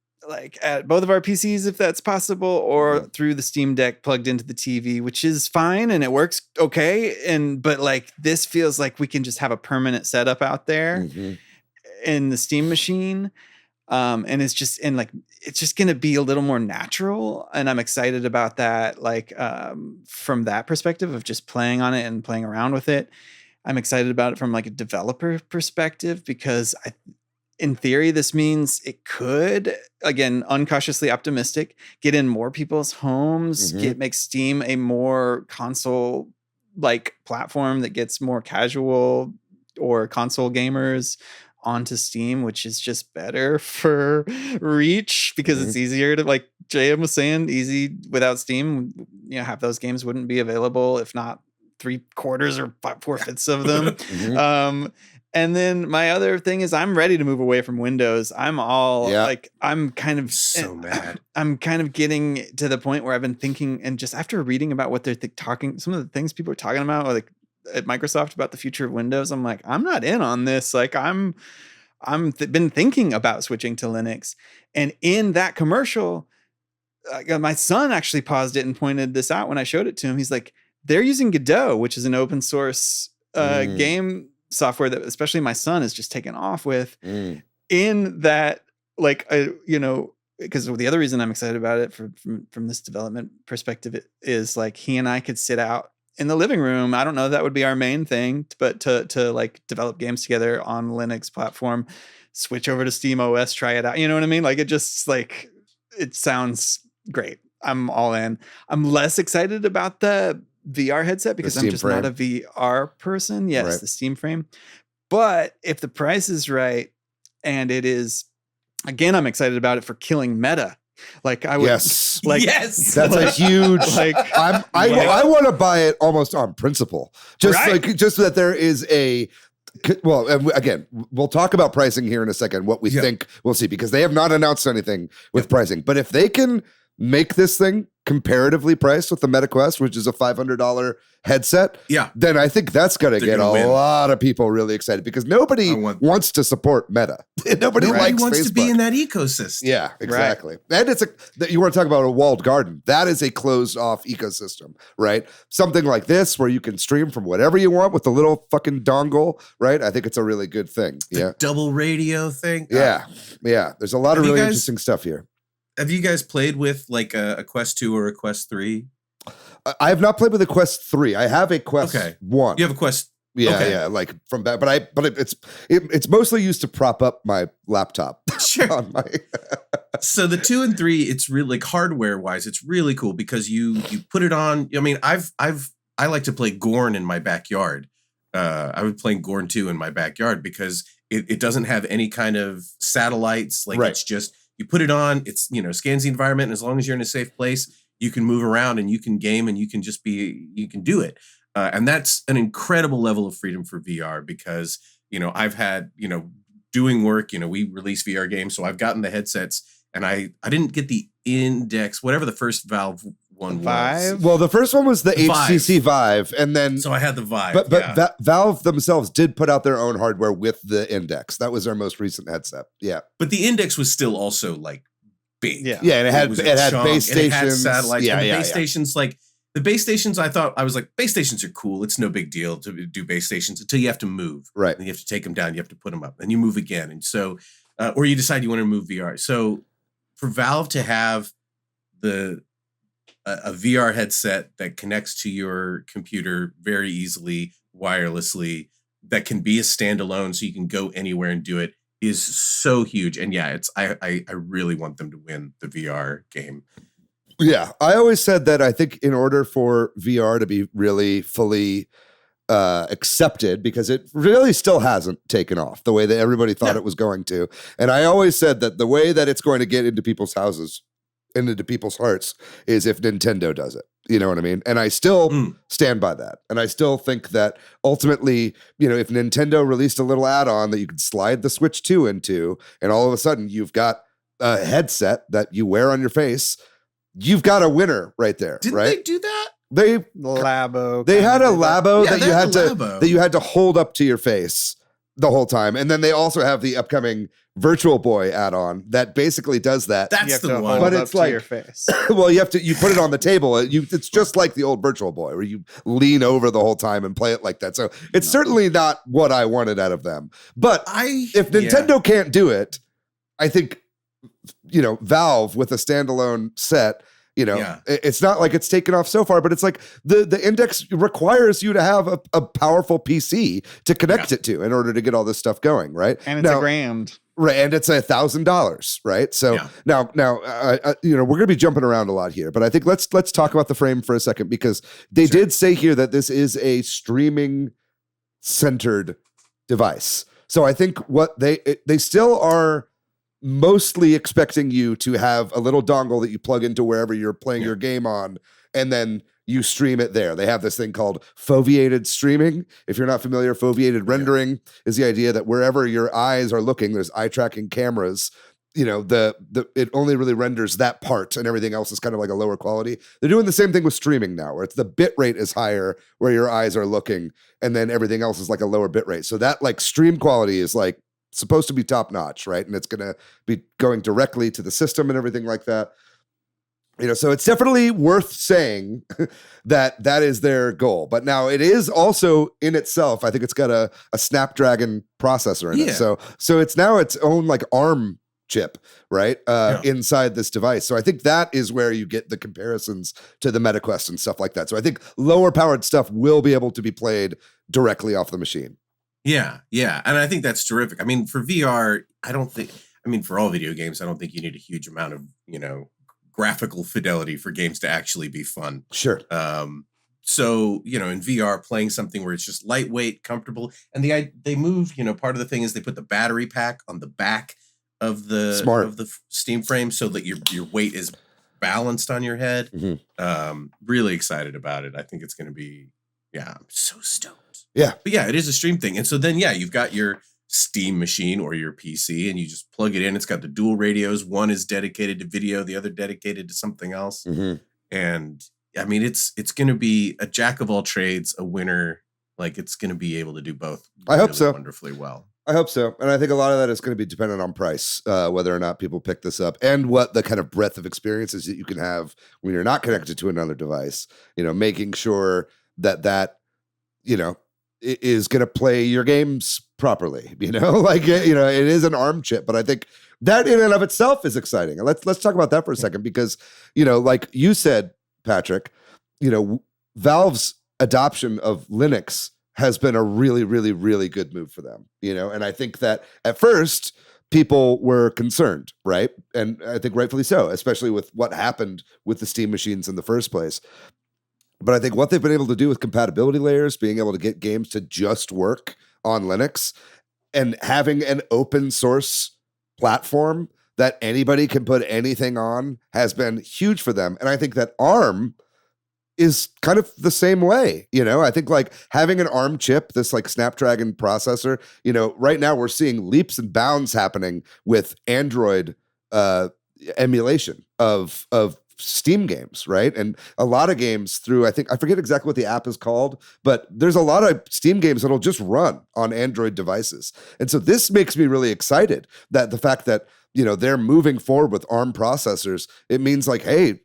at both of our PCs, if that's possible, or through the Steam Deck plugged into the TV, which is fine. And it works okay. But this feels like we can just have a permanent setup out there in the Steam machine. And it's just going to be a little more natural. And I'm excited about that. From that perspective of just playing on it and playing around with it, I'm excited about it from a developer perspective, because in theory, this means it could, again, uncautiously optimistic, get in more people's homes, make Steam a more console platform that gets more casual or console gamers onto Steam, which is just better for reach because it's easier to, like JM was saying, easy without Steam. Half those games wouldn't be available, if not 3/4 or 4/5 of them. And then my other thing is I'm ready to move away from Windows. I'm all I'm kind of so mad. I'm kind of getting to the point where I've been thinking, and just after reading about what they're talking, some of the things people are talking about, at Microsoft about the future of Windows, I'm like, I'm not in on this. I'm been thinking about switching to Linux. And in that commercial, my son actually paused it and pointed this out when I showed it to him. He's like, they're using Godot, which is an open source game software that especially my son is just taken off with. In that, because the other reason I'm excited about it from this development perspective is he and I could sit out in the living room. I don't know if that would be our main thing, but to develop games together on Linux platform, switch over to SteamOS, try it out. You know what I mean? It sounds great. I'm all in. I'm less excited about the VR headset because I'm just not a VR person. Yes, right. The Steam frame. But if the price is right, and it is, again, I'm excited about it for killing meta. Yes, yes, that's a huge. I want to buy it almost on principle, just so that there is a. Well, again, we'll talk about pricing here in a second. What we think we'll see, because they have not announced anything with pricing. But if they can make this thing comparatively priced with the Meta Quest, which is a $500 headset, then I think that's going to get a lot of people really excited, because nobody wants to support Meta. Nobody likes wants Facebook. to be in that ecosystem. Yeah, exactly. Right. And you want to talk about a walled garden. That is a closed off ecosystem, right? Something like this where you can stream from whatever you want with the little fucking dongle, right? I think it's a really good thing. The double radio thing. Yeah. There's a lot of really interesting stuff here. Have you guys played with a Quest 2 or a Quest 3? I have not played with a Quest 3. I have a Quest 1. You have a Quest. Yeah, from back, but it's mostly used to prop up my laptop. Sure. So the 2 and 3, it's really hardware wise, it's really cool because you put it on. I mean, I like to play Gorn in my backyard. I was playing Gorn 2 in my backyard because it doesn't have any kind of satellites. It's just, you put it on, it's, scans the environment. And as long as you're in a safe place, you can move around and you can game and you can do it. And that's an incredible level of freedom for VR because, I've had, doing work, we release VR games. So I've gotten the headsets and I didn't get the Index, whatever the first Valve one was. Vive? Well, the first one was the HTC Vive, and then so I had the Vive. But Valve themselves did put out their own hardware with the Index. That was their most recent headset. Yeah. But the Index was still also like big. Yeah, and it had base stations. It had satellites. Yeah, and the base stations, like the base stations, I was like, base stations are cool. It's no big deal to do base stations until you have to move. Right. And you have to take them down. You have to put them up. And you move again. And so, or you decide you want to move VR. So for Valve to have a VR headset that connects to your computer very easily, wirelessly, that can be a standalone so you can go anywhere and do it is so huge. And yeah, I really want them to win the VR game. Yeah, I always said that I think in order for VR to be really fully accepted, because it really still hasn't taken off the way that everybody thought it was going to. And I always said that the way that it's going to get into people's houses and into people's hearts is if Nintendo does it. You know what I mean? And I still stand by that. And I still think that ultimately, if Nintendo released a little add-on that you could slide the Switch 2 into, and all of a sudden you've got a headset that you wear on your face, you've got a winner right there. Didn't right? they do that? Labo. They had a Labo that you had to hold up to your face the whole time. And then they also have the upcoming Virtual Boy add-on that basically does that. That's the one. But it's like your face. Well, you put it on the table. It's just like the old Virtual Boy where you lean over the whole time and play it like that. So it's certainly not what I wanted out of them. But if Nintendo can't do it, I think Valve with a standalone set, it's not like it's taken off so far, but it's like the Index requires you to have a powerful PC to connect it to in order to get all this stuff going, right? And it's $1,000. Right, and it's $1,000, right? So now, we're going to be jumping around a lot here, but I think let's talk about the frame for a second, because they did say here that this is a streaming centered device. So I think what they still are mostly expecting you to have a little dongle that you plug into wherever you're playing your game on, and then you stream it there. They have this thing called foveated streaming. If you're not familiar, foveated rendering is the idea that wherever your eyes are looking, there's eye tracking cameras. It only really renders that part, and everything else is kind of like a lower quality. They're doing the same thing with streaming now, where it's the bit rate is higher where your eyes are looking, and then everything else is like a lower bit rate. So that like stream quality is like supposed to be top notch, right? And it's going to be going directly to the system and everything like that. So it's definitely worth saying that is their goal. But now it is also in itself, I think it's got a Snapdragon processor in it. So it's now its own like ARM chip, right? Inside this device. So I think that is where you get the comparisons to the MetaQuest and stuff like that. So I think lower powered stuff will be able to be played directly off the machine. Yeah. And I think that's terrific. I mean, for VR, for all video games, I don't think you need a huge amount of, graphical fidelity for games to actually be fun. Sure. So, in VR, playing something where it's just lightweight, comfortable, and they move, part of the thing is they put the battery pack on the back of the Steam frame so that your weight is balanced on your head. Mm-hmm. Really excited about it. I think it's going to be, I'm so stoked. Yeah. But yeah, it is a stream thing. And so then, you've got your Steam machine or your PC and you just plug it in. It's got the dual radios. One is dedicated to video, the other dedicated to something else. Mm-hmm. And I mean, it's going to be a jack of all trades, a winner. Like it's going to be able to do both. I hope so. Wonderfully well. I hope so. And I think a lot of that is going to be dependent on price, whether or not people pick this up and what the kind of breadth of experiences that you can have when you're not connected to another device, making sure that is going to play your games properly, it is an ARM chip, but I think that in and of itself is exciting. And let's talk about that for a second, because, like you said, Patrick, Valve's adoption of Linux has been a really, really, really good move for them, and I think that at first people were concerned, right? And I think rightfully so, especially with what happened with the Steam machines in the first place. But I think what they've been able to do with compatibility layers, being able to get games to just work on Linux, and having an open source platform that anybody can put anything on has been huge for them. And I think that ARM is kind of the same way. I think like having an ARM chip, this like Snapdragon processor, right now we're seeing leaps and bounds happening with Android emulation of Steam games, right? And a lot of games through, I forget exactly what the app is called, but there's a lot of Steam games that'll just run on Android devices. And so this makes me really excited that the fact that, they're moving forward with ARM processors, it means like, hey,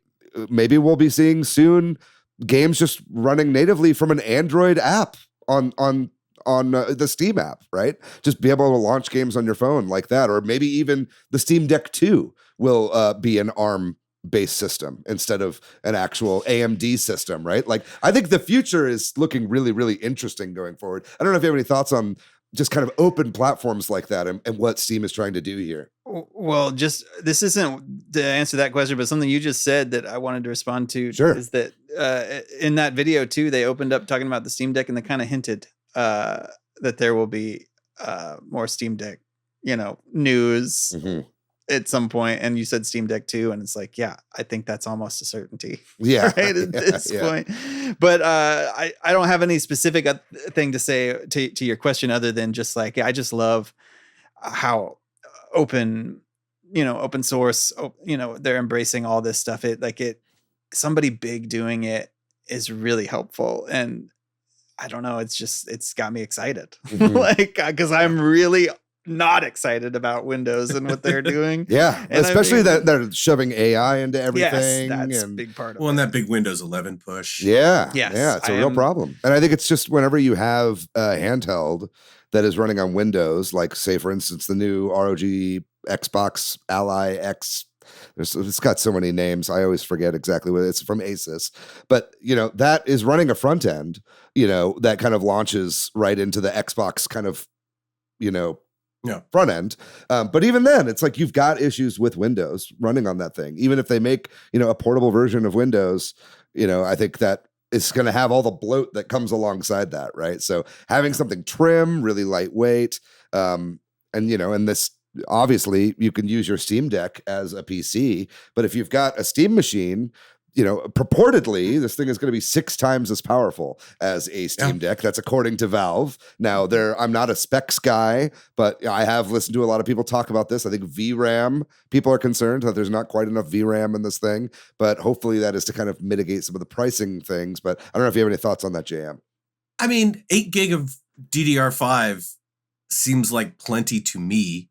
maybe we'll be seeing soon games just running natively from an Android app on the Steam app, right? Just be able to launch games on your phone like that. Or maybe even the Steam Deck 2 will be an ARM based system instead of an actual AMD system, right? Like, I think the future is looking really, really interesting going forward. I don't know if you have any thoughts on just kind of open platforms like that and what Steam is trying to do here. Well, this isn't to answer that question, but something you just said that I wanted to respond to is that in that video too, they opened up talking about the Steam Deck and they kind of hinted that there will be more Steam Deck, news at some point. And you said Steam Deck 2, and it's like, yeah, I think that's almost a certainty. Yeah. Right at this point. But I don't have any specific thing to say to your question other than just like, I just love how open source, they're embracing all this stuff. Somebody big doing it is really helpful. And I don't know, it's got me excited. Cause I'm really not excited about Windows and what they're doing. Yeah. And especially that they're shoving AI into everything. Yes, that's a big part of it. Well, and that big Windows 11 push. Yeah. Yes, yeah. It's a real problem. And I think it's just whenever you have a handheld that is running on Windows, like say, for instance, the new ROG Xbox Ally X. It's got so many names. I always forget exactly what it's from Asus. But, that is running a front end, that kind of launches right into the Xbox kind of, front end. But even then, it's like you've got issues with Windows running on that thing. Even if they make, a portable version of Windows, I think that it's going to have all the bloat that comes alongside that, right? So having something trim, really lightweight, and this, obviously you can use your Steam Deck as a PC, but if you've got a Steam machine, purportedly this thing is going to be 6 times as powerful as a Steam Deck. That's according to Valve. Now, I'm not a specs guy, but I have listened to a lot of people talk about this. I think VRAM, people are concerned that there's not quite enough VRAM in this thing, but hopefully that is to kind of mitigate some of the pricing things. But I don't know if you have any thoughts on that, JM. I mean, 8 gig of DDR5 seems like plenty to me.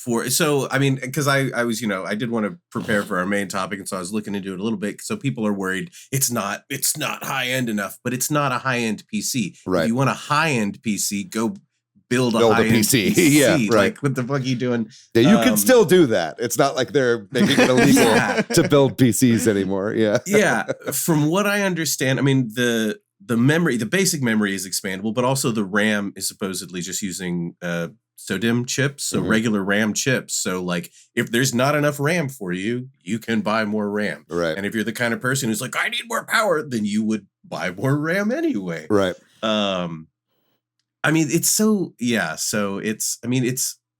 Because I was, I did want to prepare for our main topic, and so I was looking into it a little bit. So people are worried it's not high end enough, but it's not a high end PC. Right. If you want a high end PC, go build a high end PC. Yeah, right. Like, what the fuck are you doing? Yeah, you can still do that. It's not like they're making it illegal to build PCs anymore. Yeah. Yeah. From what I understand, I mean, the memory, the basic memory is expandable, but also the RAM is supposedly just using SODIMM chips, so regular RAM chips. So like, if there's not enough RAM for you, you can buy more RAM. Right. And if you're the kind of person who's like, I need more power, then you would buy more RAM anyway. Right. I mean,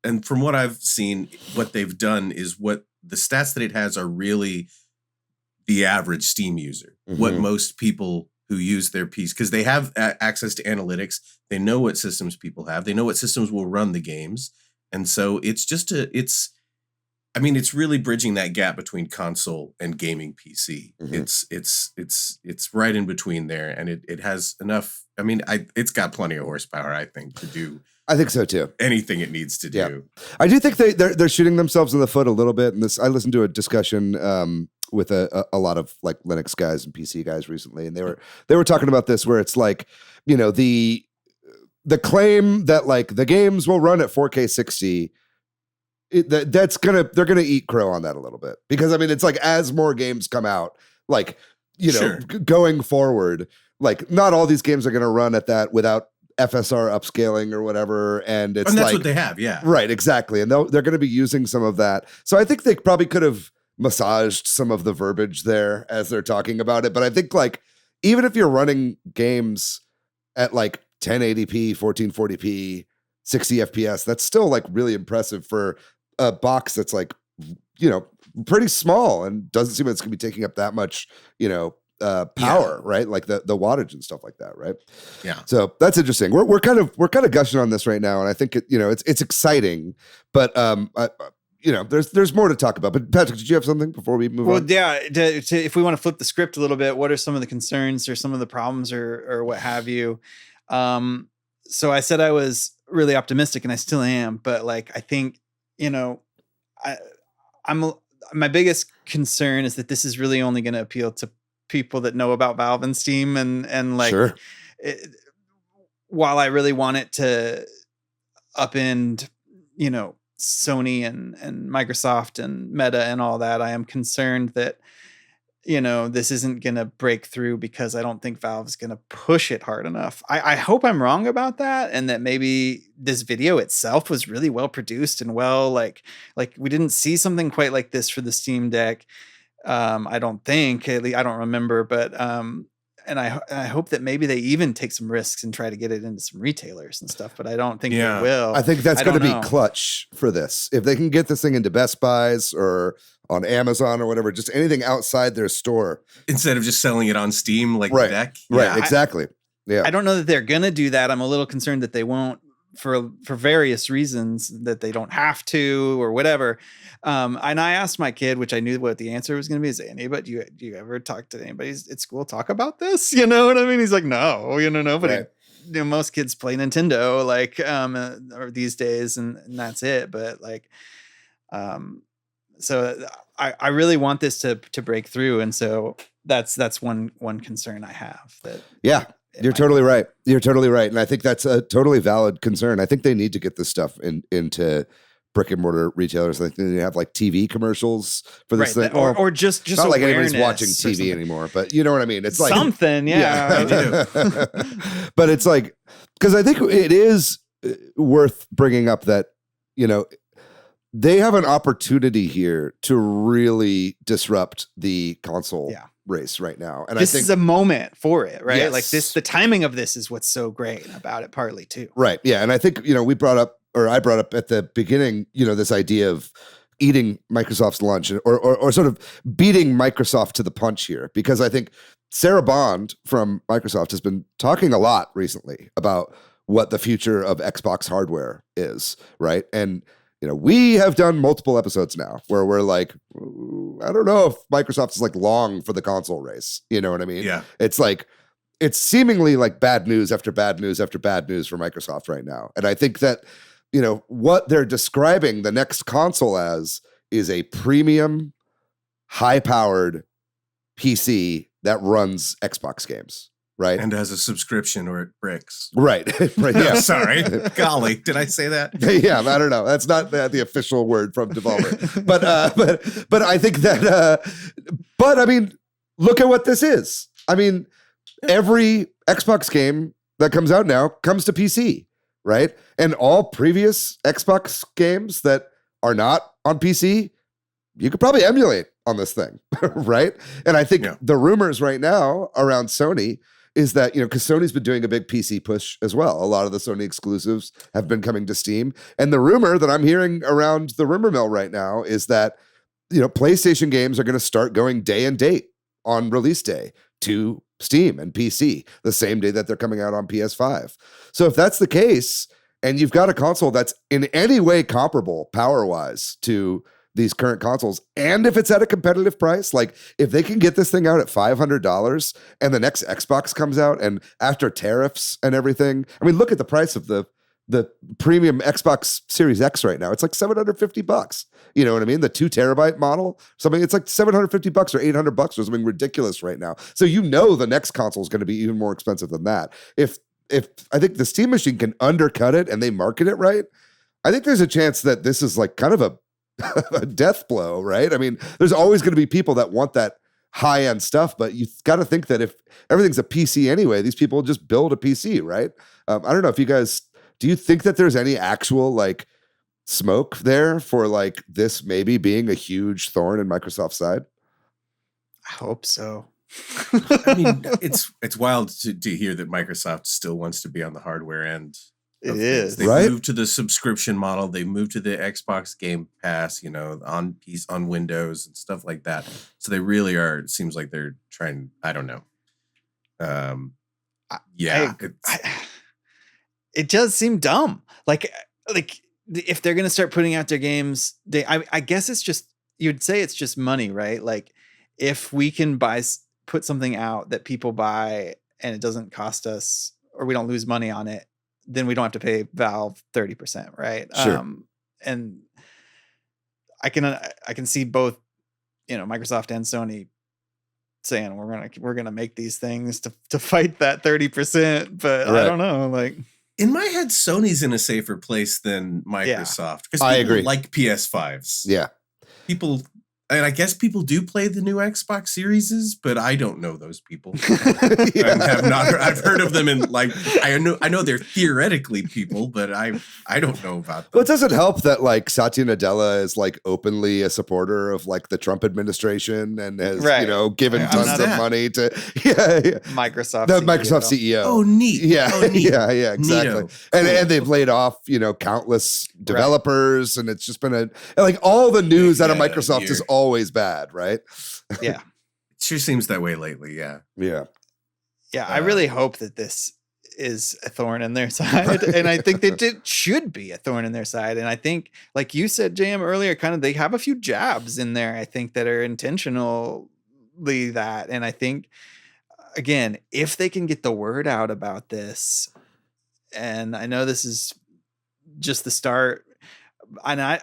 and from what I've seen, what they've done is what the stats that it has are really the average Steam user, what most people who use their PC, because they have access to analytics. They know what systems people have. They know what systems will run the games. And so it's really bridging that gap between console and gaming PC. It's right in between there. And it has enough. I mean, it's got plenty of horsepower, I think, to do. I think so too. Anything it needs to do. Yeah. I do think they're shooting themselves in the foot a little bit. And I listened to a discussion with a lot of like Linux guys and PC guys recently, and they were talking about this, where it's like, the claim that like the games will run at 4K 60. They're gonna eat crow on that a little bit, because I mean, it's like as more games come out, like going forward, like not all these games are gonna run at that without FSR upscaling or whatever, and that's like what they have, yeah, right, exactly, and they're going to be using some of that. So I think they probably could have massaged some of the verbiage there as they're talking about it. But I think like even if you're running games at like 1080p, 1440p, 60 FPS, that's still like really impressive for a box that's like, pretty small and doesn't seem like it's going to be taking up that much, power, right? Like the wattage and stuff like that, right? Yeah. So that's interesting. We're kind of gushing on this right now, and I think it's exciting, but there's more to talk about. But Patrick, did you have something before we move on? Well, yeah. If we want to flip the script a little bit, what are some of the concerns or some of the problems or what have you? So I said I was really optimistic, and I still am. But like, I think my biggest concern is that this is really only going to appeal to people that know about Valve and Steam, and like, sure. While I really want it to upend, Sony and Microsoft and Meta and all that, I am concerned that, this isn't going to break through because I don't think Valve's going to push it hard enough. I hope I'm wrong about that, and that maybe this video itself was really well produced and well, like we didn't see something quite like this for the Steam Deck. I don't think, at least I don't remember, but and I hope that maybe they even take some risks and try to get it into some retailers and stuff, but I don't think they will. I think that's going to be clutch for this. If they can get this thing into Best Buys or on Amazon or whatever, just anything outside their store. Instead of just selling it on Steam like the deck. Right, exactly. Yeah. I don't know that they're going to do that. I'm a little concerned that they won't for various reasons, that they don't have to or whatever. And I asked my kid, which I knew what the answer was going to be, is anybody, do you ever talk to anybody at school talk about this? You know what I mean? He's like, no, nobody. Right. Most kids play Nintendo or these days, and that's it. But like, so I really want this to break through. And so that's one concern I have. You're totally right. You're totally right. And I think that's a totally valid concern. I think they need to get this stuff into brick and mortar retailers. I think they need to have like TV commercials for this thing. Or just not like anybody's watching TV anymore, but you know what I mean? It's like something. Yeah. I do. But it's like, because I think it is worth bringing up that, they have an opportunity here to really disrupt the console race right now. And this I think is a moment for it, right? Yes. Like the timing of this is what's so great about it, partly too. Right. Yeah. And I think, I brought up at the beginning, this idea of eating Microsoft's lunch or sort of beating Microsoft to the punch here, because I think Sarah Bond from Microsoft has been talking a lot recently about what the future of Xbox hardware is. Right. And we have done multiple episodes now where we're like, I don't know if Microsoft is like long for the console race. You know what I mean? Yeah. It's like, it's seemingly like bad news after bad news after bad news for Microsoft right now. And I think that, what they're describing the next console as is a premium, high-powered PC that runs Xbox games. Right. And has a subscription or it breaks. Right. Right. Yeah. Sorry. Golly. Did I say that? Yeah. I don't know. That's not the official word from Devolver. but I think that, but I mean, look at what this is. I mean, every Xbox game that comes out now comes to PC, right? And all previous Xbox games that are not on PC, you could probably emulate on this thing, right? And I think the rumors right now around Sony is that, because Sony's been doing a big PC push as well. A lot of the Sony exclusives have been coming to Steam. And the rumor that I'm hearing around the rumor mill right now is that, PlayStation games are going to start going day and date on release day to Steam and PC the same day that they're coming out on PS5. So if that's the case, and you've got a console that's in any way comparable power-wise to these current consoles, and if it's at a competitive price, like if they can get this thing out at $500 and the next Xbox comes out, and after tariffs and everything, I mean, look at the price of the premium Xbox Series X right now. It's like $750. You know what I mean? The 2 terabyte model, something, it's like $750 or $800 or something ridiculous right now. So the next console is going to be even more expensive than that. If I think the Steam machine can undercut it and they market it right, I think there's a chance that this is like kind of a death blow, right? I mean, there's always going to be people that want that high-end stuff, but you've got to think that if everything's a PC anyway, these people just build a PC, right? I don't know if you guys, do you think that there's any actual like smoke there for like this maybe being a huge thorn in Microsoft's side? I hope so. I mean, it's wild to hear that Microsoft still wants to be on the hardware end It is. They right? moved to the subscription model. They moved to the Xbox Game Pass, on Windows and stuff like that. So they really are. It seems like they're trying. I don't know. It does seem dumb. Like if they're gonna start putting out their games, I guess it's just, you'd say it's just money, right? Like if we can put something out that people buy and it doesn't cost us, or we don't lose money on it, then we don't have to pay Valve 30%, right? Sure. And I can see both, Microsoft and Sony saying we're gonna make these things to fight that 30%, but Right. I don't know, like. In my head, Sony's in a safer place than Microsoft. Because I agree. like PS5s. Yeah. People, and I guess people do play the new Xbox Series, but I don't know those people. I've heard of them, and I know they're theoretically people, but I don't know about them. Well, it doesn't help that Satya Nadella is openly a supporter of the Trump administration and has given tons of money to Microsoft the Microsoft CEO. Oh, neat. Yeah, oh, neat. yeah, exactly. And they've laid off countless developers, and it's just been all the news out of Microsoft is always bad, right? Yeah. It sure seems that way lately, yeah. Yeah. Yeah, I really hope that this is a thorn in their side. And I think that it should be a thorn in their side. And I think, like you said, JM, earlier, they have a few jabs in there, I think, that are intentionally that. And I think, again, if they can get the word out about this, and I know this is just the start, but I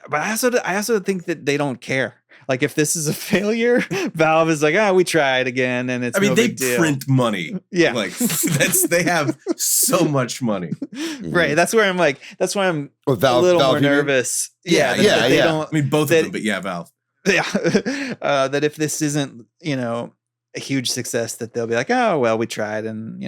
also think that they don't care. Like if this is a failure, Valve is like, we tried again, and it's. I mean, they big print deal. money. Yeah, they have so much money. Right. That's why I'm Valve, a little Valve more nervous. Yeah. I mean, both of them, but yeah, Valve. Yeah. That if this isn't, a huge success, that they'll be like, oh well, we tried, and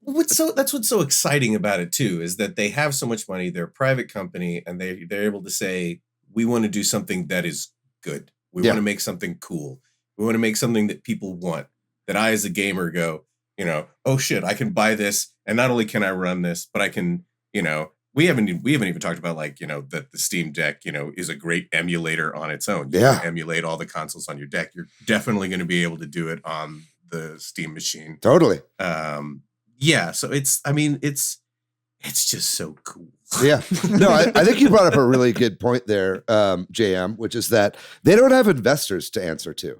That's what's so exciting about it too, is that they have so much money. They're a private company, and they're able to say, we want to do something that is good. We want to make something cool. We want to make something that people want. That I, as a gamer, go, oh shit, I can buy this, and not only can I run this, but I can, we haven't even talked about that the Steam Deck, is a great emulator on its own. You can emulate all the consoles on your deck. You're definitely going to be able to do it on the Steam machine. Totally. Yeah, so it's just so cool. Yeah. No, I think you brought up a really good point there, JM, which is that they don't have investors to answer to.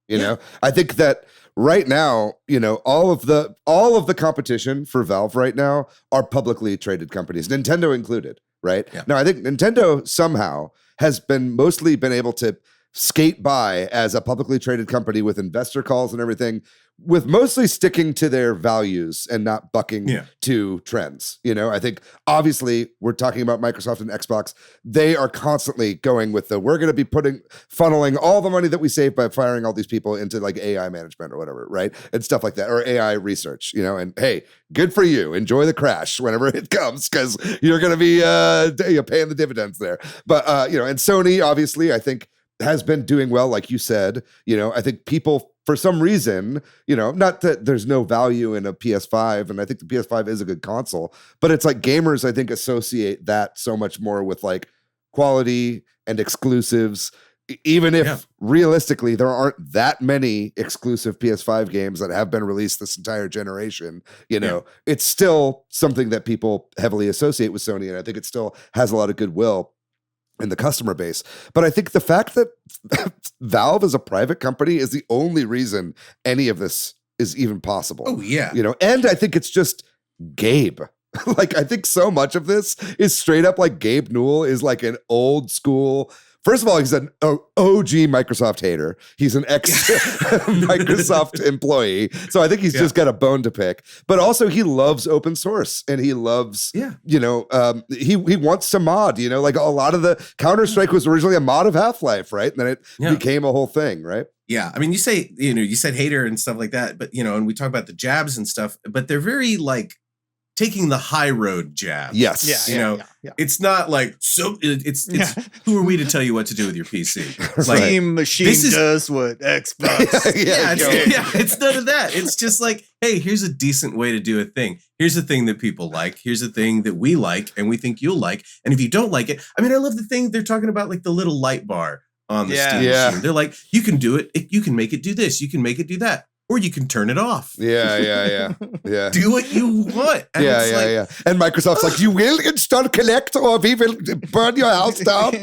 You know, I think that right now, all of the competition for Valve right now are publicly traded companies, Nintendo included, right? Yeah. Now, I think Nintendo somehow has mostly been able to skate by as a publicly traded company with investor calls and everything, with mostly sticking to their values and not bucking to trends. I think obviously we're talking about Microsoft and Xbox. They are constantly going with we're going to be funneling all the money that we save by firing all these people into AI management or whatever, right? And stuff like that, or AI research, and hey, good for you. Enjoy the crash whenever it comes, because you're going to be paying the dividends there. But, and Sony, obviously, I think has been doing well, like you said. I think people, for some reason, not that there's no value in a PS5, and I think the PS5 is a good console, but it's gamers, I think, associate that so much more with quality and exclusives, even if realistically there aren't that many exclusive PS5 games that have been released this entire generation. It's still something that people heavily associate with Sony, and I think it still has a lot of goodwill in the customer base. But I think the fact that Valve is a private company is the only reason any of this is even possible. Oh, yeah. And I think it's just Gabe. I think so much of this is straight up Gabe Newell is an old school. First of all, he's an OG Microsoft hater. He's an ex-Microsoft employee. So I think he's just got a bone to pick. But also he loves open source, and he loves, he wants to mod, a lot of the Counter-Strike was originally a mod of Half-Life, right? And then it became a whole thing, right? Yeah. I mean, you said hater and stuff like that, but, and we talk about the jabs and stuff, but they're very taking the high road jab. Yes. It's not it's who are we to tell you what to do with your PC? Steam machine does what Xbox. It's none of that. It's just hey, here's a decent way to do a thing. Here's a thing that people like. Here's a thing that we like and we think you'll like. And if you don't like it, I mean, I love the thing they're talking about, like the little light bar on the Steam machine. They're like, you can do it. You can make it do this. You can make it do that. Or you can turn it off. Yeah. Do what you want. And yeah. And Microsoft's like, you will install Collect or we will burn your house down.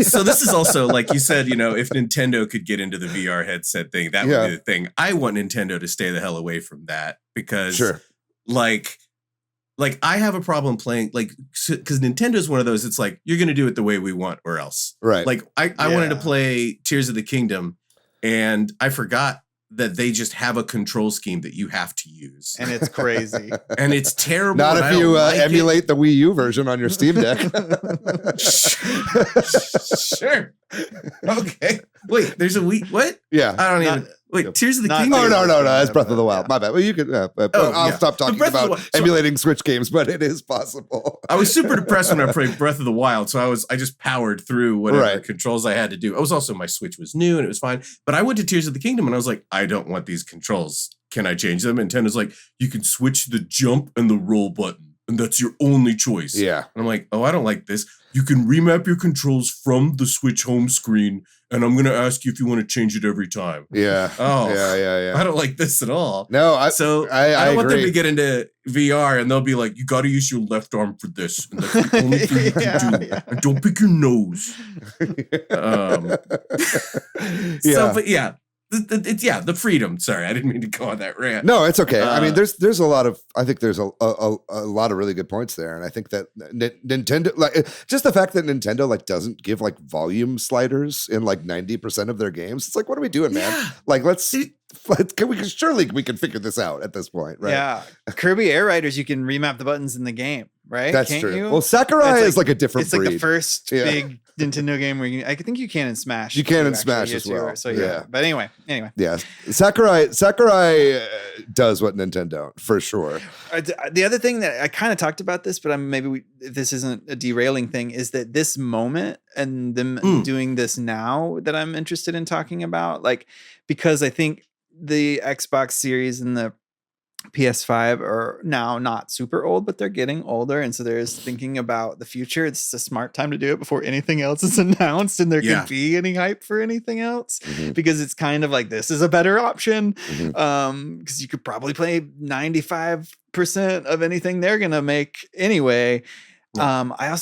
So this is also, like you said, if Nintendo could get into the VR headset thing, that would be the thing. I want Nintendo to stay the hell away from that because, like I have a problem playing, because Nintendo is one of those, it's like, you're going to do it the way we want or else. Right. Like, I wanted to play Tears of the Kingdom, and I forgot that they just have a control scheme that you have to use. And it's crazy. And it's terrible. Not if you emulate the Wii U version on your Steam Deck. Sure. Okay. Wait, there's a Wii. What? Yeah. I don't even. Wait, Tears of the Kingdom. Oh, no. That's Breath of the Wild. My bad. Well, you could. I'll stop talking about emulating Switch games, but it is possible. I was super depressed when I played Breath of the Wild, so I just powered through whatever controls I had to do. I was also, my Switch was new and it was fine, but I went to Tears of the Kingdom and I was like, I don't want these controls. Can I change them? And Nintendo's like, you can switch the jump and the roll button, and that's your only choice. Yeah. And I'm like, oh, I don't like this. You can remap your controls from the Switch home screen, and I'm going to ask you if you want to change it every time. Yeah. Oh, yeah. I don't like this at all. No, I want agree. them to get into VR, and they'll be like, you got to use your left arm for this, and that's the only thing you can do. And don't pick your nose. The freedom. Sorry, I didn't mean to go on that rant. No, it's okay. I mean, there's a lot of, I think there's a lot of really good points there, and I think that Nintendo, like, just the fact that Nintendo doesn't give volume sliders in 90% of their games. It's like, what are we doing, man? Like, surely we can figure this out at this point, right? Yeah, Kirby Air Riders, you can remap the buttons in the game, right? That's Can't true. You? Well, Sakurai is a different breed. It's the first big Nintendo game where I think you can in Smash. You can in Smash as well. So yeah. But anyway. Yeah. Sakurai does what Nintendo, for sure. The other thing that I kind of talked about this, but this isn't a derailing thing, is that this moment and them doing this now that I'm interested in talking about, because I think the Xbox Series and the PS5 are now not super old, but they're getting older. And so there's thinking about the future. It's a smart time to do it before anything else is announced and there can be any hype for anything else, because it's kind of like, this is a better option. Because you could probably play 95% of anything they're going to make anyway. I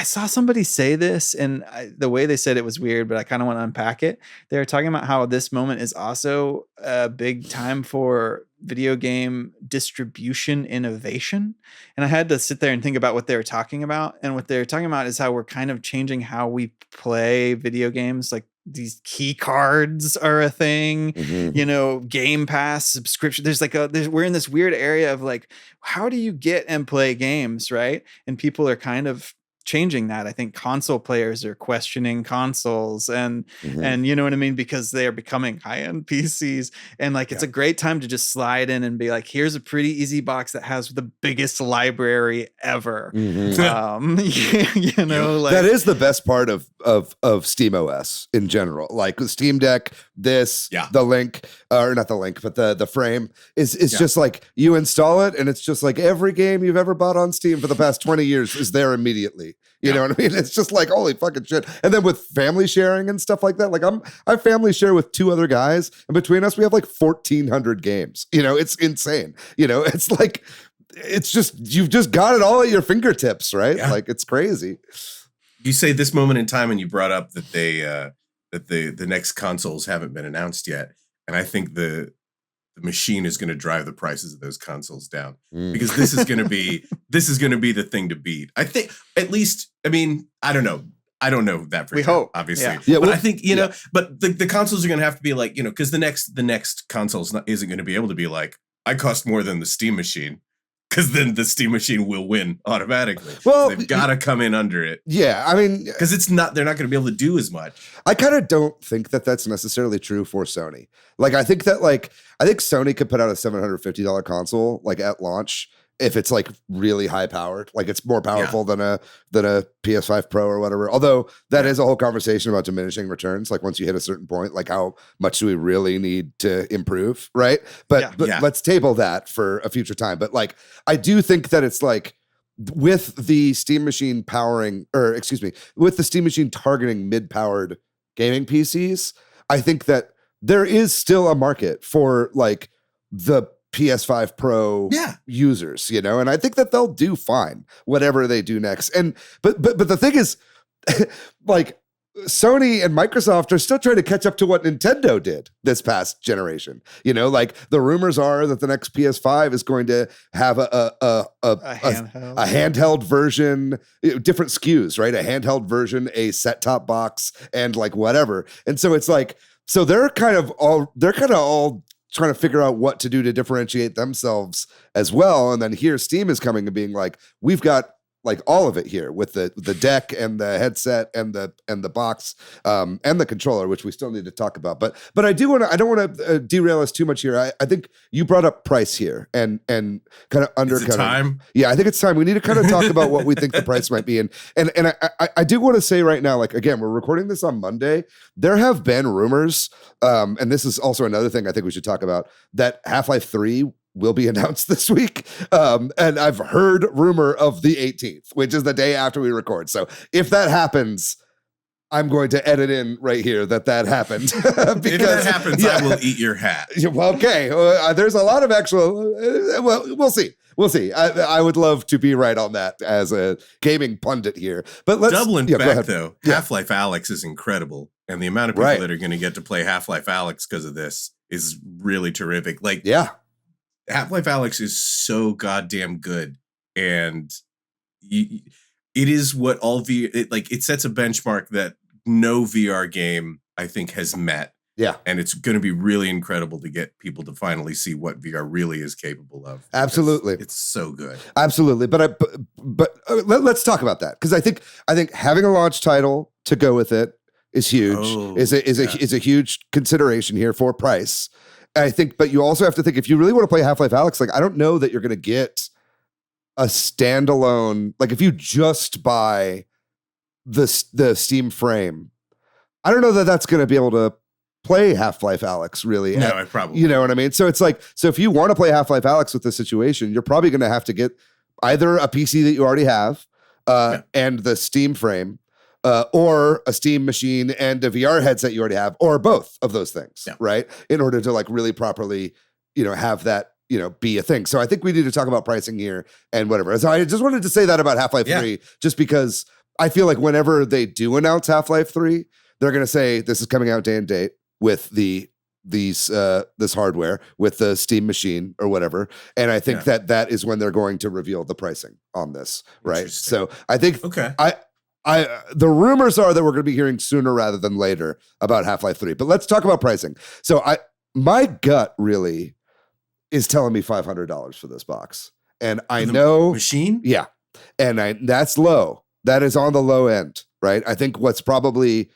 saw somebody say this, and the way they said it was weird, but I kind of want to unpack it. They were talking about how this moment is also a big time for video game distribution innovation. And I had to sit there and think about what they were talking about. And what they're talking about is how we're kind of changing how we play video games. Like, these key cards are a thing, Game Pass subscription. We're in this weird area of how do you get and play games, right? And people are kind of changing that. I think console players are questioning consoles and you know what I mean? Because they are becoming high-end PCs. And it's a great time to just slide in and be like, here's a pretty easy box that has the biggest library ever. That is the best part of SteamOS in general. Like the Steam Deck, the Link, or not the Link, but the Frame is just you install it and it's just every game you've ever bought on Steam for the past 20 years is there immediately. You know what I mean? It's just holy fucking shit. And then with family sharing and stuff like that, I family share with 2 other guys, and between us we have 1,400 games. It's insane. It's it's just, you've just got it all at your fingertips, right? Yeah. It's crazy. You say this moment in time, and you brought up that the next consoles haven't been announced yet, and I think the machine is going to drive the prices of those consoles down, because this is going to be the thing to beat. I think, at least, I mean, I don't know that for we sure, hope, obviously. Yeah, but I think but the consoles are going to have to be because the next consoles isn't going to be able to be I cost more than the Steam machine, because then the Steam machine will win automatically. Well, they've got to come in under it. Yeah, I mean, because they're not going to be able to do as much. I kind of don't think that that's necessarily true for Sony. I think that I think Sony could put out a $750 console at launch if it's like really high powered, like it's more powerful than a PS5 Pro or whatever. Although that is a whole conversation about diminishing returns. Like once you hit a certain point, like how much do we really need to improve, right? But let's table that for a future time. But like I do think that it's like with the Steam Machine with the Steam Machine targeting mid-powered gaming PCs, I think that there is still a market for like the PS5 Pro users, you know, and I think that they'll do fine, whatever they do next. And but the thing is, like Sony and Microsoft are still trying to catch up to what Nintendo did this past generation. You know, like the rumors are that the next PS5 is going to have a handheld version, different SKUs, right? A handheld version, a set-top box, and like whatever. And so it's like, so they're kind of all trying to figure out what to do to differentiate themselves as well. And then here Steam is coming and being like, we've got like all of it here with the deck and the headset and the box and the controller, which we still need to talk about. But I don't want to derail us too much here. I think you brought up price here and kind of undercut time. Yeah, I think it's time. We need to kind of talk about what we think the price might be. And I do want to say right now, like, again, we're recording this on Monday. There have been rumors, and this is also another thing I think we should talk about, that Half-Life 3 will be announced this week. And I've heard rumor of the 18th, which is the day after we record. So if that happens, I'm going to edit in right here that happened. Because, if that happens, I will eat your hat. Well, okay. There's a lot of actual, we'll see. We'll see. I would love to be right on that as a gaming pundit here. But let's doubling back though. Half-Life Alyx is incredible. And the amount of people that are going to get to play Half-Life Alyx because of this is really terrific. Like, Half-Life Alyx is so goddamn good, and it is what all it sets a benchmark that no VR game I think has met. Yeah, and it's going to be really incredible to get people to finally see what VR really is capable of. Absolutely, it's so good. Absolutely, but let's talk about that, because I think having a launch title to go with it is huge. Is a huge consideration here for price. I think, but you also have to think, if you really want to play Half-Life Alyx, like I don't know that you're going to get a standalone, like if you just buy the Steam frame, I don't know that that's going to be able to play Half-Life Alyx really. No, I probably. You know what I mean? So it's like, so if you want to play Half-Life Alyx with this situation, you're probably going to have to get either a PC that you already have and the Steam frame, or a Steam machine and a VR headset you already have, or both of those things, right? In order to like really properly, have that, be a thing. So I think we need to talk about pricing here and whatever. So I just wanted to say that about Half-Life 3, just because I feel like whenever they do announce Half-Life 3, they're going to say this is coming out day and date with this hardware, with the Steam machine or whatever. And I think that is when they're going to reveal the pricing on this, right? So I think the rumors are that we're going to be hearing sooner rather than later about Half-Life 3. But let's talk about pricing. So my gut really is telling me $500 for this box. And I know machine? Yeah. And that's low. That is on the low end, right? I think what's probably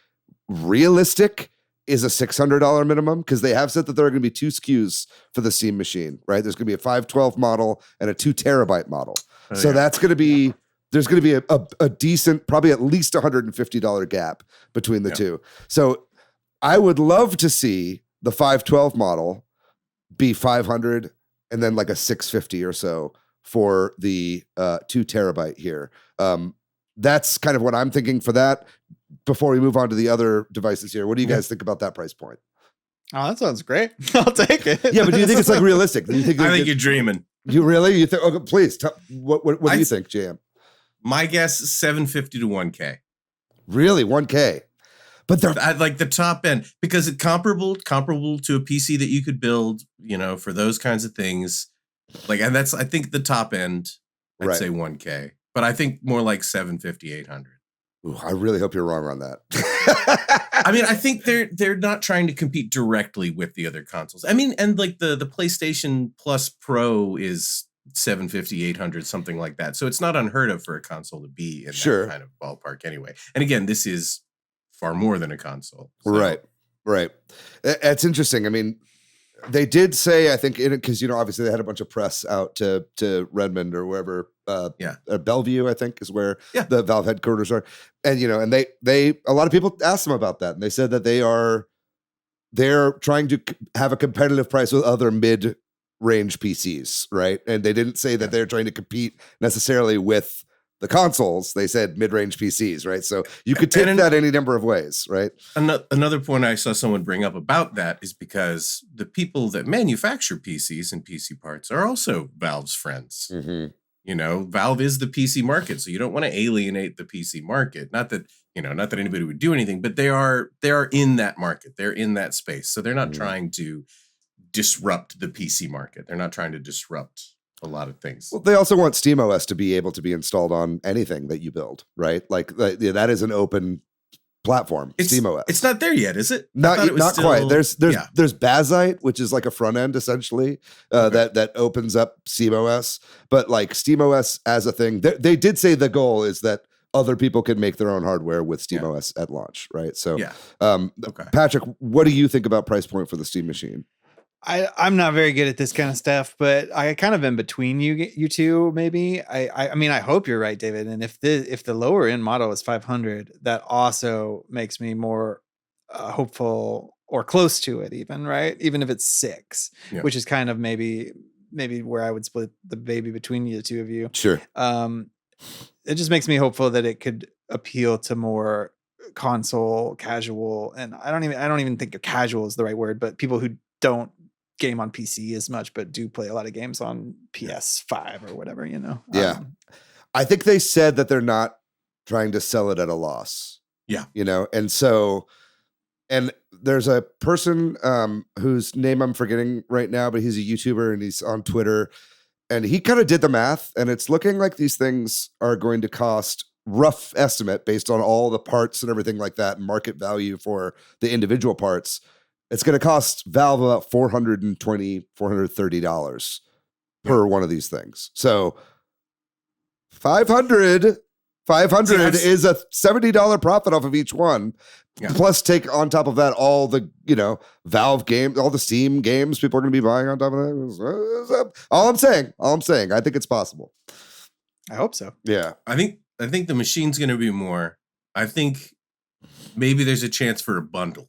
realistic is a $600 minimum, because they have said that there are going to be 2 SKUs for the Steam machine, right? There's going to be a 512 model and a 2 terabyte model. That's going to be, there's going to be a decent, probably at least $150 gap between the two. So I would love to see the 512 model be $500 and then like a $650 or so for the 2 terabyte here. That's kind of what I'm thinking for that. Before we move on to the other devices here, what do you guys think about that price point? Oh, that sounds great. I'll take it. Yeah, but do you think it's like realistic? Do you think I think you're dreaming. You really? You think? Okay, please. What do you think, JM? My guess is $750 to $1K. Really, $1K? But they're like the top end, because it's comparable to a PC that you could build, for those kinds of things. Like, and that's, I think, the top end. I'd say $1K, but I think more like $750, $800. Ooh, I really hope you're wrong on that. I mean, I think they're not trying to compete directly with the other consoles. I mean, and like the PlayStation Plus Pro is $750, $800, something like that. So it's not unheard of for a console to be in that kind of ballpark anyway. And again, this is far more than a console. So. Right. That's interesting. I mean, they did say, I think, because obviously they had a bunch of press out to Redmond or wherever, Bellevue, I think, is where the Valve headquarters are, and and they a lot of people asked them about that, and they said that they're trying to have a competitive price with other mid-range PCs, right? And they didn't say that they're trying to compete necessarily with the consoles. They said mid-range PCs, right? So you could take that any number of ways, right? Another point I saw someone bring up about that is because the people that manufacture PCs and PC parts are also Valve's friends. Mm-hmm. Valve is the PC market, so you don't want to alienate the PC market. Not that anybody would do anything, but they are in that market. They're in that space. So they're not trying to disrupt the PC market. They're not trying to disrupt a lot of things. Well, they also want SteamOS to be able to be installed on anything that you build, right? Like that is an open platform. SteamOS. It's not there yet, is it? Not quite. There's Bazite, which is like a front end essentially that opens up SteamOS. But like SteamOS as a thing, they did say the goal is that other people can make their own hardware with SteamOS at launch, right? So, Patrick, what do you think about price point for the Steam machine? I'm not very good at this kind of stuff, but I kind of in between you two, maybe. I mean, I hope you're right, David. And if the lower end model is 500, that also makes me more hopeful or close to it, even, right? Even if it's 6, which is kind of maybe where I would split the baby between the two of you. Sure. It just makes me hopeful that it could appeal to more console casual, and I don't even think casual is the right word, but people who don't game on PC as much, but do play a lot of games on PS5 or whatever, Yeah. I think they said that they're not trying to sell it at a loss. Yeah. And there's a person whose name I'm forgetting right now, but he's a YouTuber and he's on Twitter, and he kind of did the math, and it's looking like these things are going to cost, rough estimate based on all the parts and everything like that and market value for the individual parts. It's going to cost Valve about $420, $430 per one of these things. So 500 is a $70 profit off of each one. Yeah. Plus take on top of that all the, Valve games, all the Steam games people are going to be buying on top of that. All I'm saying, I think it's possible. I hope so. Yeah. I think the machine's going to be more. I think maybe there's a chance for a bundle.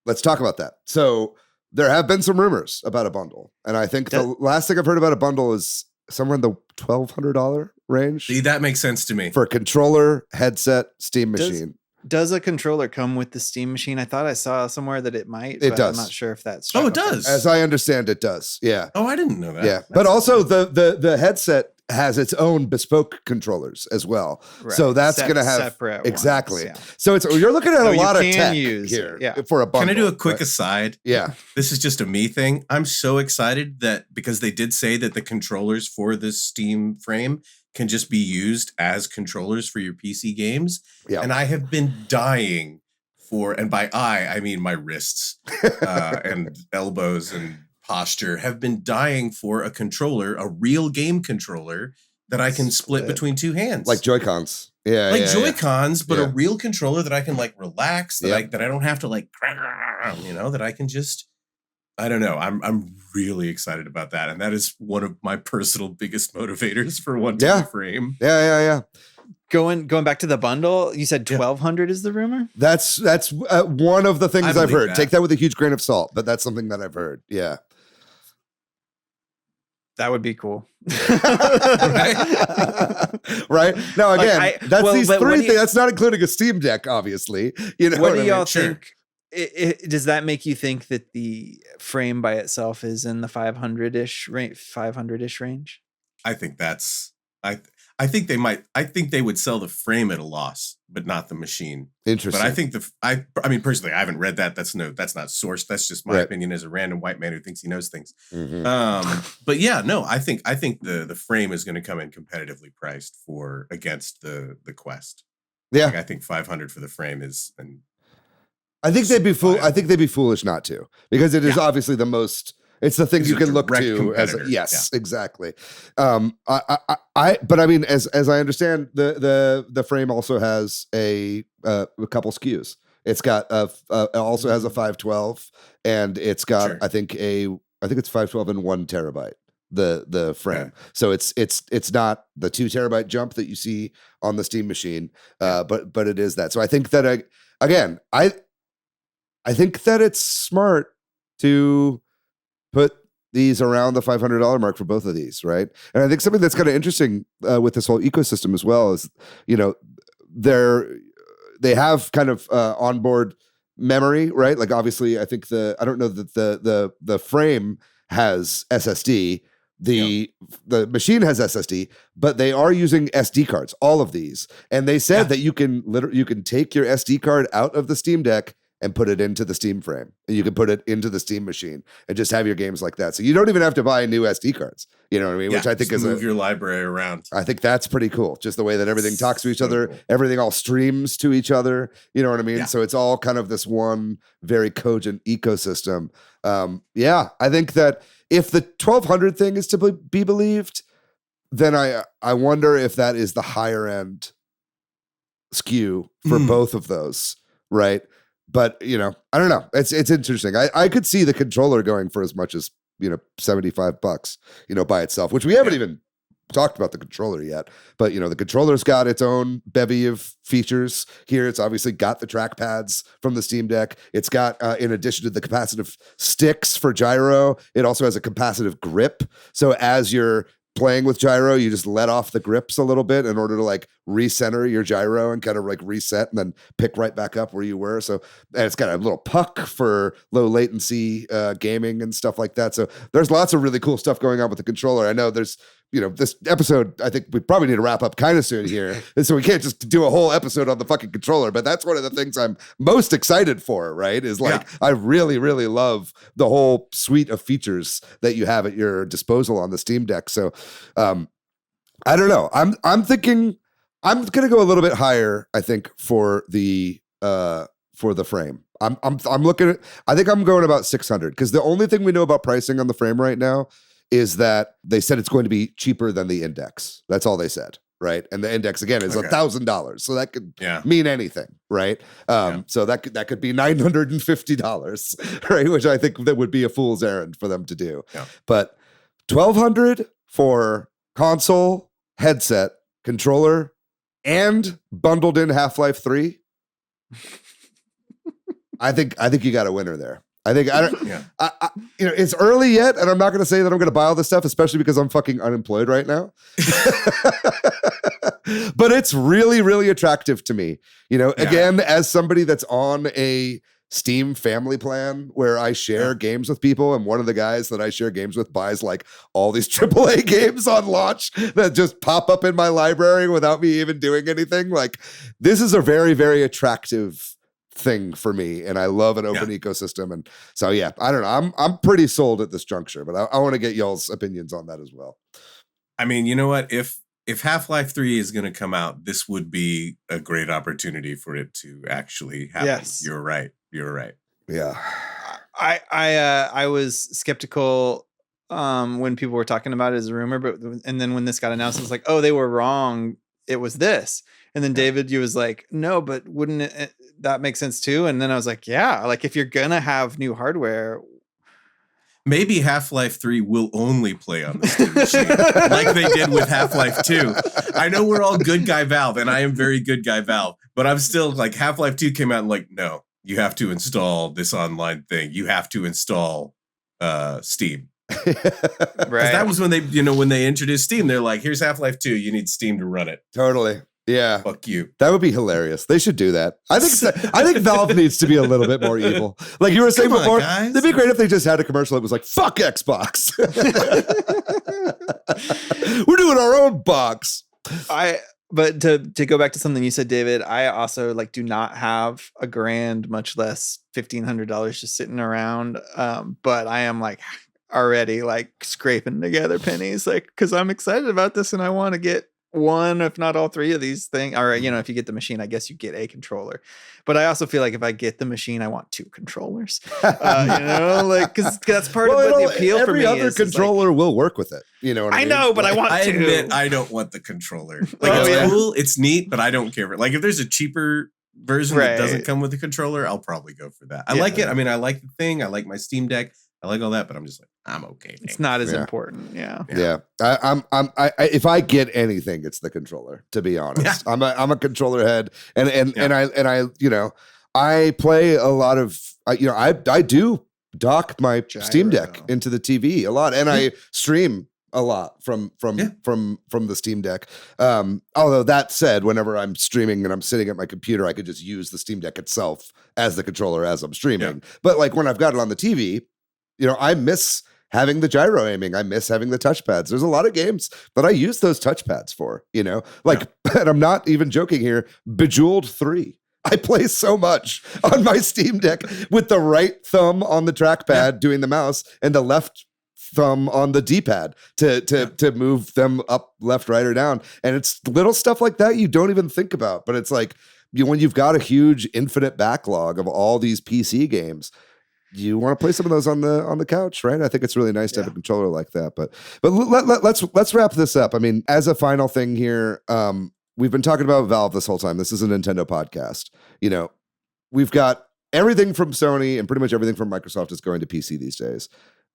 Let's talk about that. So there have been some rumors about a bundle. And I think the last thing I've heard about a bundle is somewhere in the $1,200 range. See, that makes sense to me. For a controller, headset, Steam machine. Does a controller come with the Steam machine? I thought I saw somewhere that it might. It does. I'm not sure if that's true. Oh, it does. As I understand, it does. Yeah. Oh, I didn't know that. Yeah. But also the headset has its own bespoke controllers as well. Right. So that's going to have separate exactly. Ones, yeah. So you're looking at a lot of tech here for a bundle. Can I do a quick aside? Yeah. This is just a me thing. I'm so excited that because they did say that the controllers for this Steam frame can just be used as controllers for your PC games. Yeah. And I have been dying for, and by I mean my wrists and elbows and posture, have been dying for a controller, a real game controller that I can split between two hands. Like Joy-Cons. Yeah. Like Joy-Cons, but a real controller that I can like relax, that I don't have to like, that I can just, I don't know. I'm really excited about that. And that is one of my personal biggest motivators for one frame. Yeah. Going back to the bundle, you said 1,200 is the rumor? That's one of the things I've heard. Take that with a huge grain of salt, but that's something that I've heard. Yeah. That would be cool. Right? Now, again, these three things. That's not including a Steam Deck, obviously. What do y'all think? Does that make you think that the frame by itself is in the 500-ish range? I think that's... I think they might. I think they would sell the frame at a loss, but not the machine. Interesting. But I think I mean, personally, I haven't read that. That's not sourced. That's just my opinion as a random white man who thinks he knows things. Mm-hmm. But yeah, no, I think the frame is going to come in competitively priced against the Quest. Yeah, like, I think 500 for the frame is. I think they'd be I think they'd be foolish not to, because it is obviously the most. It's the thing you can look to as exactly. But I mean, as I understand, the frame also has a couple SKUs. It's got it also has a 512, and it's got I think it's 512 and 1 terabyte. The frame, so it's not the 2 terabyte jump that you see on the Steam machine, but it is that. So I think that I think that it's smart to put these around the $500 mark for both of these, right? And I think something that's kind of interesting with this whole ecosystem as well is, they have kind of onboard memory, right? Like obviously, I think I don't know that the frame has SSD. The machine has SSD, but they are using SD cards, all of these. And they said that you can take your SD card out of the Steam Deck and put it into the Steam frame. And you can put it into the Steam machine and just have your games like that. So you don't even have to buy new SD cards. You know what I mean? Which I think is move your library around. I think that's pretty cool. Just the way that everything talks to each other, everything all streams to each other. You know what I mean? So it's all kind of this one very cogent ecosystem. I think that if the 1200 thing is to be believed, then I wonder if that is the higher end SKU for both of those, right? But I don't know. It's interesting. I could see the controller going for as much as $75, by itself, which we haven't even talked about the controller yet. But the controller's got its own bevy of features here. It's obviously got the trackpads from the Steam Deck. It's got, in addition to the capacitive sticks for gyro, it also has a capacitive grip. So as you're playing with gyro, you just let off the grips a little bit in order to like recenter your gyro and kind of like reset and then pick right back up where you were. So, and it's got a little puck for low latency gaming and stuff like that. So there's lots of really cool stuff going on with the controller. I know there's, this episode, I think we probably need to wrap up kind of soon here. And so we can't just do a whole episode on the fucking controller, but that's one of the things I'm most excited for, right? Is like, I really, really love the whole suite of features that you have at your disposal on the Steam Deck. So I don't know. I'm thinking I'm going to go a little bit higher, I think, for the frame. I'm looking at, I think I'm going about 600 because the only thing we know about pricing on the frame right now is that they said it's going to be cheaper than the Index. That's all they said, right? And the Index again is $1,000, so that could mean anything, right? So that could be $950, right? Which I think that would be a fool's errand for them to do. Yeah. But $1,200 for console, headset, controller, and bundled in Half-Life 3. I think you got a winner there. I think it's early yet, and I'm not going to say that I'm going to buy all this stuff, especially because I'm fucking unemployed right now. But it's really, really attractive to me. Again, as somebody that's on a Steam family plan where I share games with people, and one of the guys that I share games with buys like all these AAA games on launch that just pop up in my library without me even doing anything. Like, this is a very, very attractive thing for me, and I love an open ecosystem. And so I don't know, I'm pretty sold at this juncture, but I want to get y'all's opinions on that as well. I mean, you know what, if Half-Life 3 is going to come out, this would be a great opportunity for it to actually happen. Yes. You're right Yeah. I was skeptical when people were talking about it as a rumor, and then when this got announced, it's like, oh, they were wrong, it was this. And then David, you was like, no, but wouldn't that make sense too? And then I was like, yeah, like if you're gonna have new hardware, maybe Half-Life 3 will only play on the Steam machine, like they did with Half-Life 2. I know we're all good guy Valve, and I am very good guy Valve, but I'm still like, Half-Life 2 came out and like, no, you have to install this online thing. You have to install Steam. Right. That was when they introduced Steam. They're like, here's Half-Life 2. You need Steam to run it. Totally. Yeah. Fuck you. That would be hilarious. They should do that. I think Valve needs to be a little bit more evil. Like you were saying before, it'd be great if they just had a commercial that was like, fuck Xbox. We're doing our own box. But to go back to something you said, David, I also like do not have a grand, much less $1,500 just sitting around. But I am like already like scraping together pennies, like, cause I'm excited about this and I want to get one, if not all three of these things. Or, if you get the machine, I guess you get a controller. But I also feel like if I get the machine, I want two controllers. Like, because that's part of what the appeal for me is. Every other controller will work with it. You know what I mean? I know, but I want to. I admit I don't want the controller. Like, it's cool, it's neat, but I don't care. Like, if there's a cheaper version that doesn't come with a controller, I'll probably go for that. I like it. I mean, I like the thing. I like my Steam Deck. I like all that, but I'm just like, I'm okay. It's not as important. Yeah. If I get anything, it's the controller, to be honest. I'm a controller head, and I I play a lot of I do dock my Steam Deck into the TV a lot, and I stream a lot from the Steam Deck. Although that said, whenever I'm streaming and I'm sitting at my computer, I could just use the Steam Deck itself as the controller as I'm streaming. But like when I've got it on the TV, I miss having the gyro aiming. I miss having the touchpads. There's a lot of games that I use those touchpads for, and I'm not even joking here, Bejeweled 3. I play so much on my Steam Deck with the right thumb on the trackpad doing the mouse and the left thumb on the D-pad to move them up, left, right, or down. And it's little stuff like that you don't even think about. But it's like when you've got a huge infinite backlog of all these PC games, you want to play some of those on the couch, right? I think it's really nice to have a controller like that. But let's wrap this up. I mean, as a final thing here, we've been talking about Valve this whole time. This is a Nintendo podcast. We've got everything from Sony and pretty much everything from Microsoft is going to PC these days.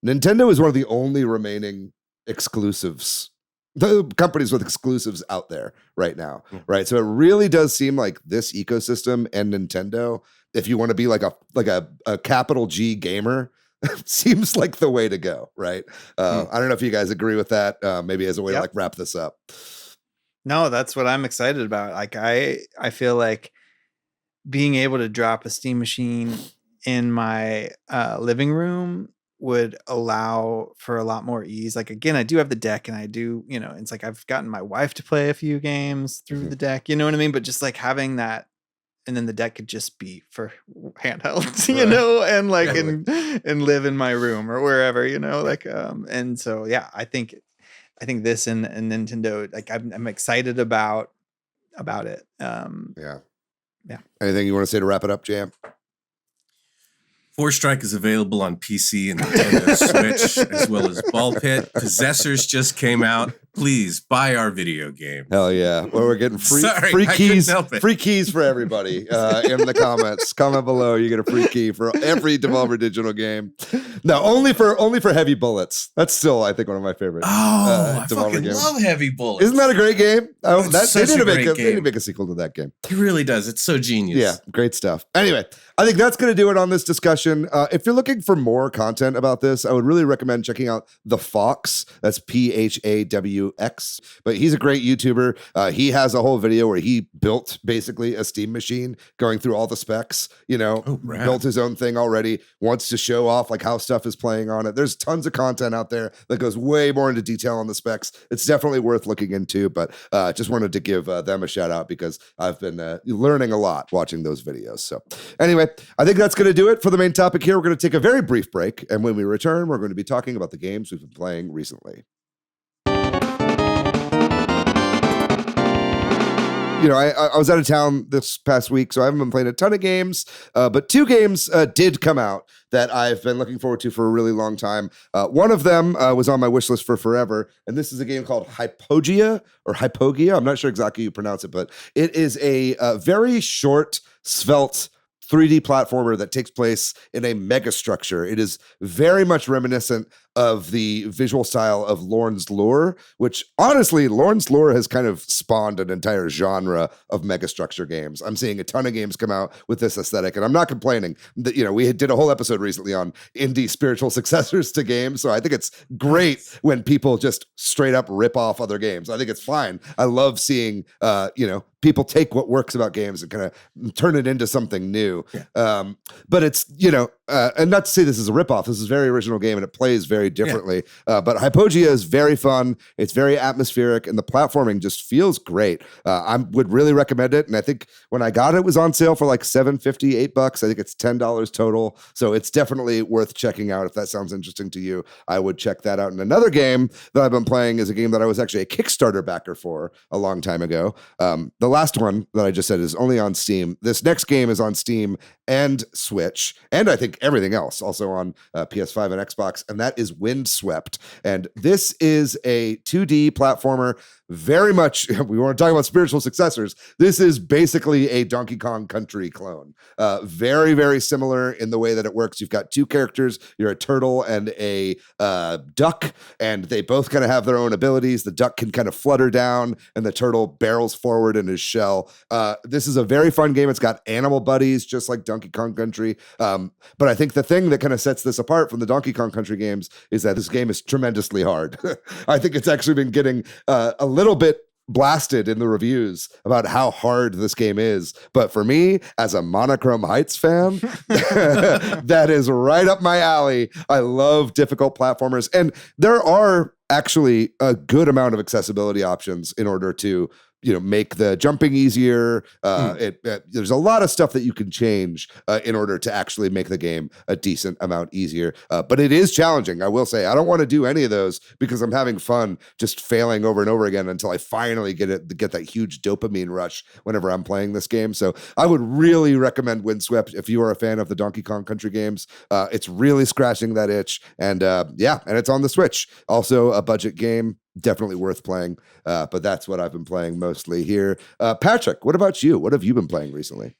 Nintendo is one of the only remaining exclusives, the companies with exclusives out there right now, right? So it really does seem like this ecosystem and Nintendo, if you want to be like a capital G gamer, seems like the way to go, right? I don't know if you guys agree with that. Maybe as a way to wrap this up. No, that's what I'm excited about. Like I feel like being able to drop a Steam machine in my living room would allow for a lot more ease. Like, again, I do have the deck and I do, it's like I've gotten my wife to play a few games through the deck, you know what I mean? But just like having that, and then the deck could just be for handhelds, and like, and live in my room or wherever, and so, I think this and Nintendo, like I'm excited about it. Anything you want to say to wrap it up, JM? Force Strike is available on PC and Nintendo Switch, as well as Ball Pit. Possessors just came out. Please buy our video game. Hell yeah. Well, we're getting free keys for everybody in the comments. Comment below. You get a free key for every Devolver Digital game. No, only for Heavy Bullets. That's still, I think, one of my favorite I fucking love Heavy Bullets. Isn't that a great game? They need to make a sequel to that game. It really does. It's so genius. Yeah, great stuff. Anyway, I think that's going to do it on this discussion. If you're looking for more content about this, I would really recommend checking out The Fox. That's PHAWX. But he's a great YouTuber. He has a whole video where he built basically a Steam machine, going through all the specs, built his own thing already, wants to show off like how stuff is playing on it. There's tons of content out there that goes way more into detail on the specs. It's definitely worth looking into, but just wanted to give them a shout out because I've been learning a lot watching those videos. So anyway, I think that's going to do it for the main topic here. We're going to take a very brief break, and when we return, we're going to be talking about the games we've been playing recently. I was out of town this past week, so I haven't been playing a ton of games, but 2 games did come out that I've been looking forward to for a really long time. One of them was on my wish list for forever, and this is a game called Hypogia. I'm not sure exactly how you pronounce it, but it is a very short, svelte 3D platformer that takes place in a megastructure. It is very much reminiscent of the visual style of Lorne's Lure, which honestly, Lorne's Lure has kind of spawned an entire genre of megastructure games. I'm seeing a ton of games come out with this aesthetic, and I'm not complaining. We did a whole episode recently on indie spiritual successors to games, so I think it's great when people just straight up rip off other games. I think it's fine. I love seeing, people take what works about games and kind of turn it into something new. Yeah. But it's, and not to say this is a ripoff. This is a very original game, and it plays very differently. Yeah. But Hypogia is very fun. It's very atmospheric, and the platforming just feels great. I would really recommend it. And I think when I got it, it was on sale for like $7.50, $8. I think it's $10 total. So it's definitely worth checking out. If that sounds interesting to you, I would check that out. And another game that I've been playing is a game that I was actually a Kickstarter backer for a long time ago. The last one that I just said is only on Steam. This next game is on Steam and Switch, and I think everything else, also on PS5 and Xbox, and that is Windswept. And this is a 2D platformer, very much, we want to talk about spiritual successors. This is basically a Donkey Kong Country clone. Very, very similar in the way that it works. You've got two characters. You're a turtle and a duck, and they both kind of have their own abilities. The duck can kind of flutter down, and the turtle barrels forward in his shell. This is a very fun game. It's got animal buddies, just like Donkey Kong Country. But I think the thing that kind of sets this apart from the Donkey Kong Country games is that this game is tremendously hard. I think it's actually been getting a little bit blasted in the reviews about how hard this game is. But for me, as a Monochrome Heights fan, that is right up my alley. I love difficult platformers. And there are actually a good amount of accessibility options in order to make the jumping easier. There's a lot of stuff that you can change in order to actually make the game a decent amount easier. But it is challenging. I will say, I don't want to do any of those because I'm having fun just failing over and over again until I finally get that huge dopamine rush whenever I'm playing this game. So I would really recommend Windswept if you are a fan of the Donkey Kong Country games. It's really scratching that itch. And and it's on the Switch. Also a budget game. Definitely worth playing, but that's what I've been playing mostly here. Patrick, what about you? What have you been playing recently?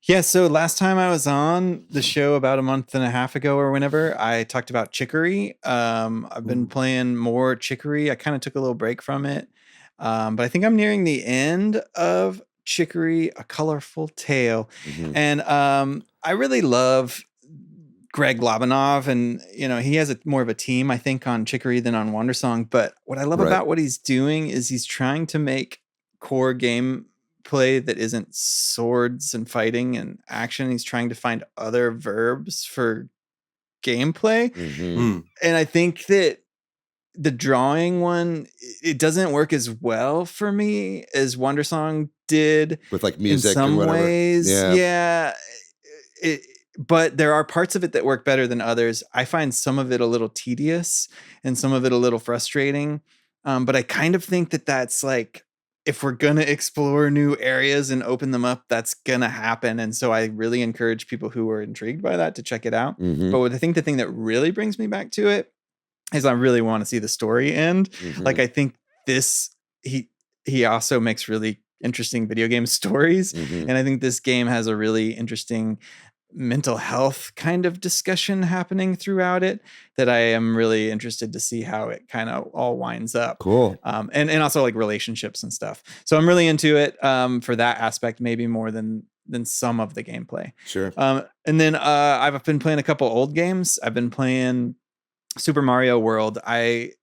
Yeah, so last time I was on the show about a month and a half ago or whenever, I talked about Chicory. I've been playing more Chicory. I kind of took a little break from it, but I think I'm nearing the end of Chicory, A Colorful Tale. And I really love Greg Lobanov, and he has more of a team, I think, on Chicory than on Wandersong. But what I love about what he's doing is he's trying to make core gameplay that isn't swords and fighting and action. He's trying to find other verbs for gameplay. And I think that the drawing one, it doesn't work as well for me as Wandersong did with like music in some and whatever. ways. Yeah. But there are parts of it that work better than others. I find some of it a little tedious and some of it a little frustrating. But I kind of think that that's like, if we're going to explore new areas and open them up, that's going to happen. And so I really encourage people who are intrigued by that to check it out. But I think the thing that really brings me back to it is I really want to see the story end. Like, I think he also makes really interesting video game stories. And I think this game has a really interesting mental health kind of discussion happening throughout it that I am really interested to see how it kind of all winds up. Cool. And also like relationships and stuff. So I'm really into it for that aspect, maybe more than some of the gameplay. Sure. And then I've been playing a couple old games. I've been playing Super Mario World. It's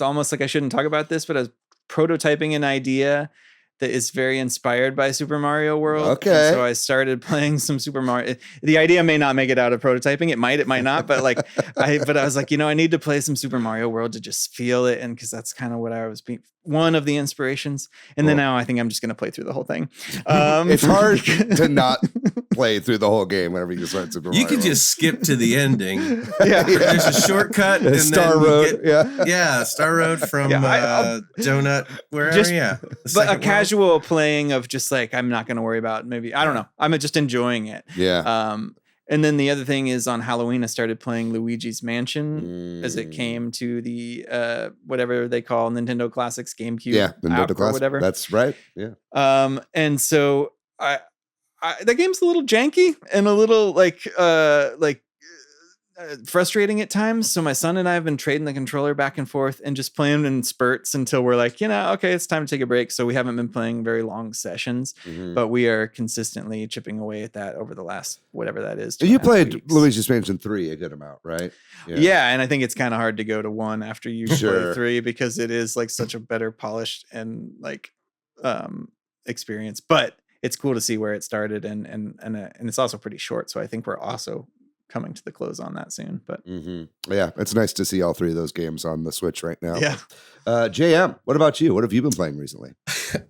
almost like I shouldn't talk about this, but I was prototyping an idea that is very inspired by Super Mario World. Okay. And so I started playing some Super Mario. The idea may not make it out of prototyping. It might not. But like, I was like, I need to play some Super Mario World to just feel it. And because that's kind of what I was being, one of the inspirations. And then now I think I'm just going to play through the whole thing. It's hard to not play through the whole game whenever you start Super Mario. You can just skip to the ending. Yeah. There's a shortcut. And Star then Road. Yeah, Star Road from Donut, wherever. Just, yeah. But a casual playing of just like, I'm not going to worry about maybe, I don't know. I'm just enjoying it. Yeah. And then the other thing is on Halloween, I started playing Luigi's Mansion as it came to the whatever they call Nintendo Classics GameCube Nintendo app or whatever. That's right. Yeah. And so the game's a little janky and a little frustrating at times. So my son and I have been trading the controller back and forth and just playing in spurts until we're like, okay, it's time to take a break. So we haven't been playing very long sessions, but we are consistently chipping away at that over the last, whatever that is. You played Luigi's Mansion 3 a good amount, right? Yeah. And I think it's kind of hard to go to 1 after you play 3 because it is like such a better polished and like experience, but it's cool to see where it started and it's also pretty short. So I think we're also coming to the close on that soon, but yeah, it's nice to see all 3 of those games on the Switch right now. Yeah. JM, what about you? What have you been playing recently?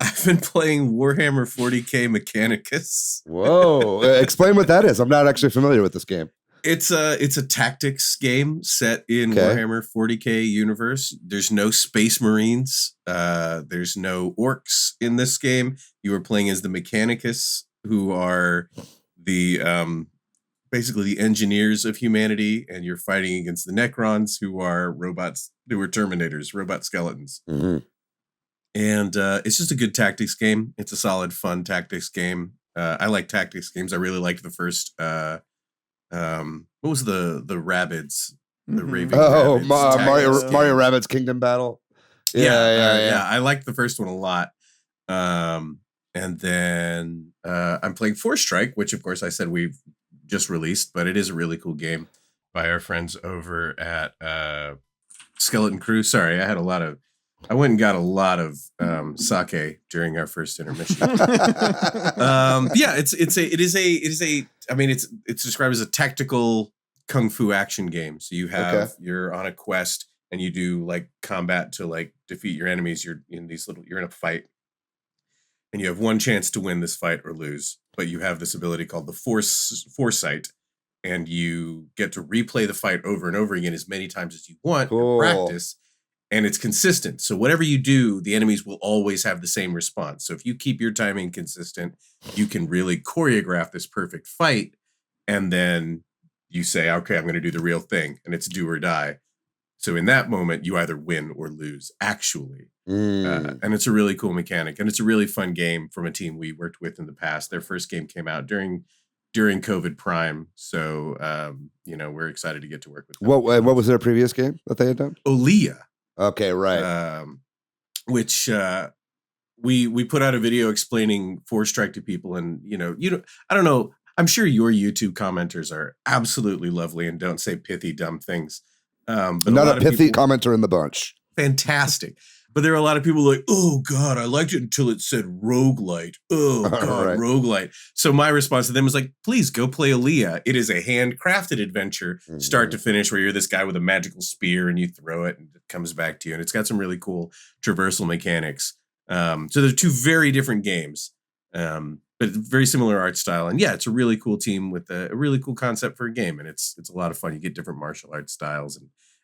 I've been playing Warhammer 40K Mechanicus. Whoa. Explain what that is. I'm not actually familiar with this game. It's a tactics game set in Warhammer 40K universe. There's no space marines. There's no orcs in this game. You are playing as the Mechanicus, who are the basically the engineers of humanity, and you're fighting against the Necrons, who are robots, who are Terminators, robot skeletons. And it's just a good tactics game. It's a solid, fun tactics game. I like tactics games. I really liked the first. What was the Rabbids? The Raving Rabbids. Mario Rabbids Kingdom Battle. Yeah. I liked the first one a lot. And then I'm playing Force Strike, which of course I said we've just released, but it is a really cool game by our friends over at Skeleton Crew. Sorry, I went and got a lot of sake during our first intermission. It's described as a tactical kung fu action game. So you're on a quest and you do like combat to like defeat your enemies. You're in a fight and you have one chance to win this fight or lose, but you have this ability called the foresight, and you get to replay the fight over and over again as many times as you want in practice. And it's consistent. So whatever you do, the enemies will always have the same response. So if you keep your timing consistent, you can really choreograph this perfect fight. And then you say, okay, I'm going to do the real thing. And it's do or die. So in that moment, you either win or lose, actually. And it's a really cool mechanic. And it's a really fun game from a team we worked with in the past. Their first game came out during COVID Prime. So, we're excited to get to work with them. What was their previous game that they had done? Olia. Okay, right. Which we put out a video explaining Force Strike to people, and I don't know. I'm sure your YouTube commenters are absolutely lovely and don't say pithy dumb things. But not a pithy commenter in the bunch. Fantastic. But there are a lot of people like, oh God, I liked it until it said roguelite. Oh God, right. Roguelite. So my response to them was like, please go play Aaliyah. It is a handcrafted adventure, start to finish, where you're this guy with a magical spear and you throw it and it comes back to you. And it's got some really cool traversal mechanics. So they're two very different games, but very similar art style. And yeah, it's a really cool team with a really cool concept for a game. And it's a lot of fun. You get different martial arts styles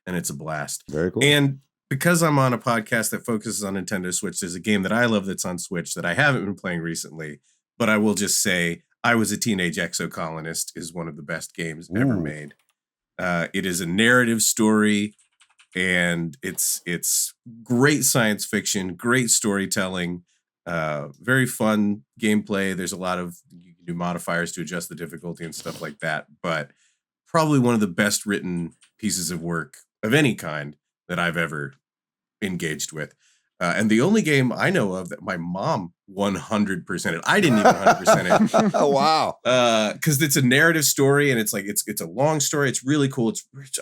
and it's a blast. Very cool. And because I'm on a podcast that focuses on Nintendo Switch, there's a game that I love that's on Switch that I haven't been playing recently, but I will just say I Was a Teenage Exocolonist is one of the best games ever made. It is a narrative story, and it's great science fiction, great storytelling, very fun gameplay. There's a lot of, you can do modifiers to adjust the difficulty and stuff like that, but probably one of the best written pieces of work of any kind that I've ever engaged with. And the only game I know of that my mom 100%ed. I didn't even 100% it. Oh, wow. Because it's a narrative story, and it's a long story. It's really cool.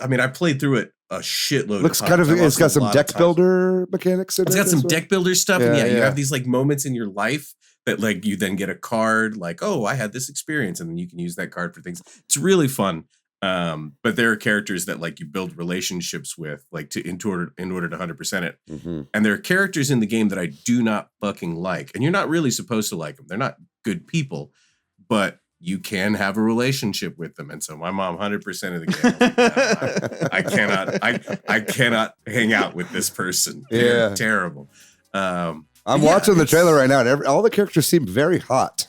I played through it a shitload Looks of times. it's got some deck builder mechanics in it. It's got some deck builder stuff. Yeah, and you have these like moments in your life that like you then get a card like, oh, I had this experience, and then you can use that card for things. It's really fun. But there are characters that like you build relationships with, like in order to 100% it. And there are characters in the game that I do not fucking like, and you're not really supposed to like them. They're not good people, but you can have a relationship with them. And so my mom 100% of the game, I cannot hang out with this person. They're terrible. I'm watching the trailer right now, and all the characters seem very hot.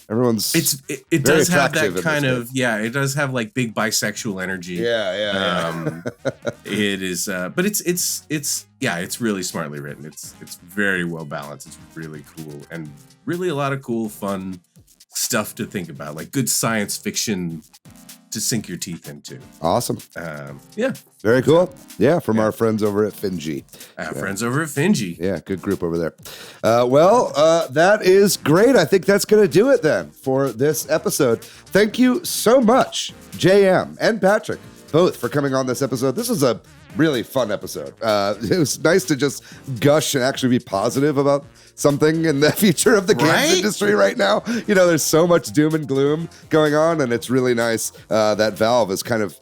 Everyone's it does have that kind of it does have like big bisexual energy. It is but it's really smartly written. It's very well balanced. It's really cool, and really a lot of cool fun stuff to think about, like good science fiction to sink your teeth into. Awesome. Very cool. From our friends over at Finji. Friends over at Finji. Yeah, good group over there. That is great. I think that's going to do it then for this episode. Thank you so much, JM and Patrick, both for coming on this episode. This was a really fun episode. It was nice to just gush and actually be positive about something in the future of the games industry right now. There's so much doom and gloom going on, and it's really nice that Valve is kind of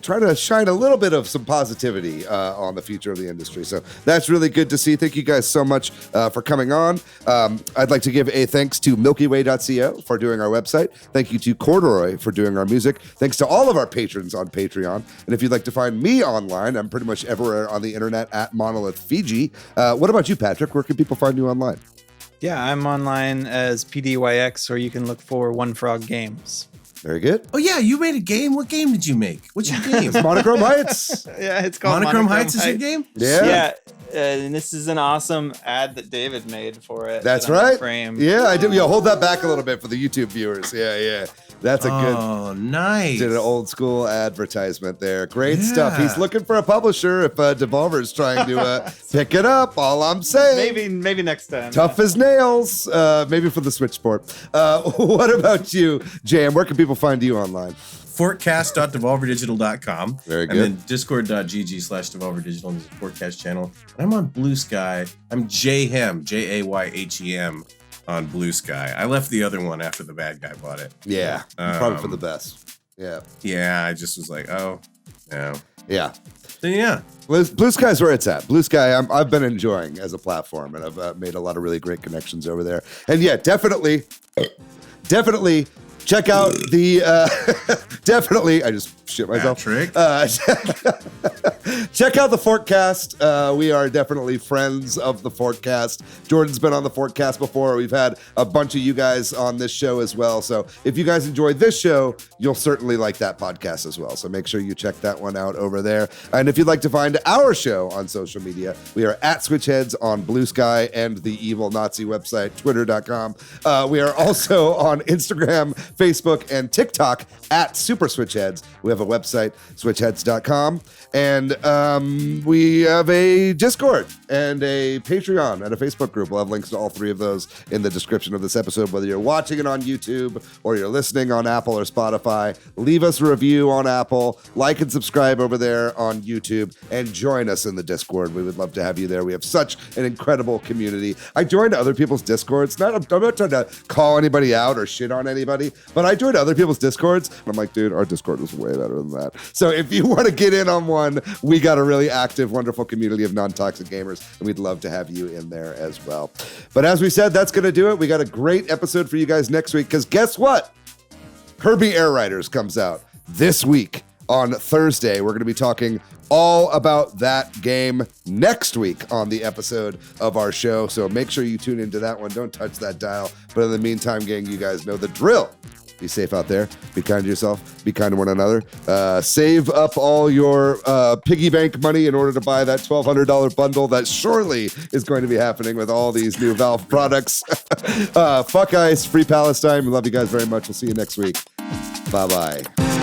trying to shine a little bit of some positivity on the future of the industry. So that's really good to see. Thank you guys so much for coming on. I'd like to give a thanks to milkyway.co for doing our website. Thank you to Corduroy for doing our music. Thanks to all of our patrons on Patreon. And if you'd like to find me online, I'm pretty much everywhere on the internet at Monolith Fiji. What about you, Patrick? Where can people find you online? Yeah, I'm online as PDYX, or you can look for One Frog Games. Very good. Oh yeah, you made a game. What game did you make? What's your game? It's Monochrome Heights. Yeah, it's called Monochrome Heights is your game? Yeah. And this is an awesome ad that David made for it. That's that I'm gonna right. Frame. Yeah, I did. Yeah, hold that back a little bit for the YouTube viewers. Yeah. That's a good. Oh, nice. Did an old school advertisement there. Great Yeah. stuff. He's looking for a publisher if Devolver is trying to pick it up. All I'm saying. Maybe next time. Tough as nails. Maybe for the Switch port. What about you, JM? Where can people find you online? Forkcast.devolverdigital.com. Very good. And then discord.gg/devolverdigital is a Forkcast channel. And I'm on Blue Sky. I'm JM, Jayhem on Blue Sky. I left the other one after the bad guy bought it. Yeah, probably for the best. Yeah. Yeah, I just was like, oh, no. Yeah. So yeah. Blue Sky's where it's at. Blue Sky, I've been enjoying as a platform, and I've made a lot of really great connections over there. And yeah, definitely check out the definitely. I just shit myself. Check out the Forkcast. We are definitely friends of the Forkcast. Jordan's been on the Forkcast before. We've had a bunch of you guys on this show as well. So if you guys enjoyed this show, you'll certainly like that podcast as well. So make sure you check that one out over there. And if you'd like to find our show on social media, we are at Switch Headz on Blue Sky and the evil Nazi website, twitter.com. We are also on Instagram, Facebook, and TikTok at Super Switch Headz. We have a website, switchheadz.com. And we have a Discord and a Patreon and a Facebook group. We'll have links to all three of those in the description of this episode, whether you're watching it on YouTube or you're listening on Apple or Spotify. Leave us a review on Apple, like and subscribe over there on YouTube, and join us in the Discord. We would love to have you there. We have such an incredible community. I joined other people's Discords. I'm not trying to call anybody out or shit on anybody, but I joined other people's Discords. And I'm like, dude, our Discord is way better than that. So if you want to get in on one, we got a really active, wonderful community of non-toxic gamers, and we'd love to have you in there as well. But as we said, that's going to do it. We got a great episode for you guys next week, because guess what? Kirby Air Riders comes out this week on Thursday. We're going to be talking all about that game next week on the episode of our show. So make sure you tune into that one. Don't touch that dial. But in the meantime, gang, you guys know the drill. Be safe out there. Be kind to yourself. Be kind to one another. Save up all your piggy bank money in order to buy that $1,200 bundle that surely is going to be happening with all these new Valve products. Fuck ice. Free Palestine. We love you guys very much. We'll see you next week. Bye-bye.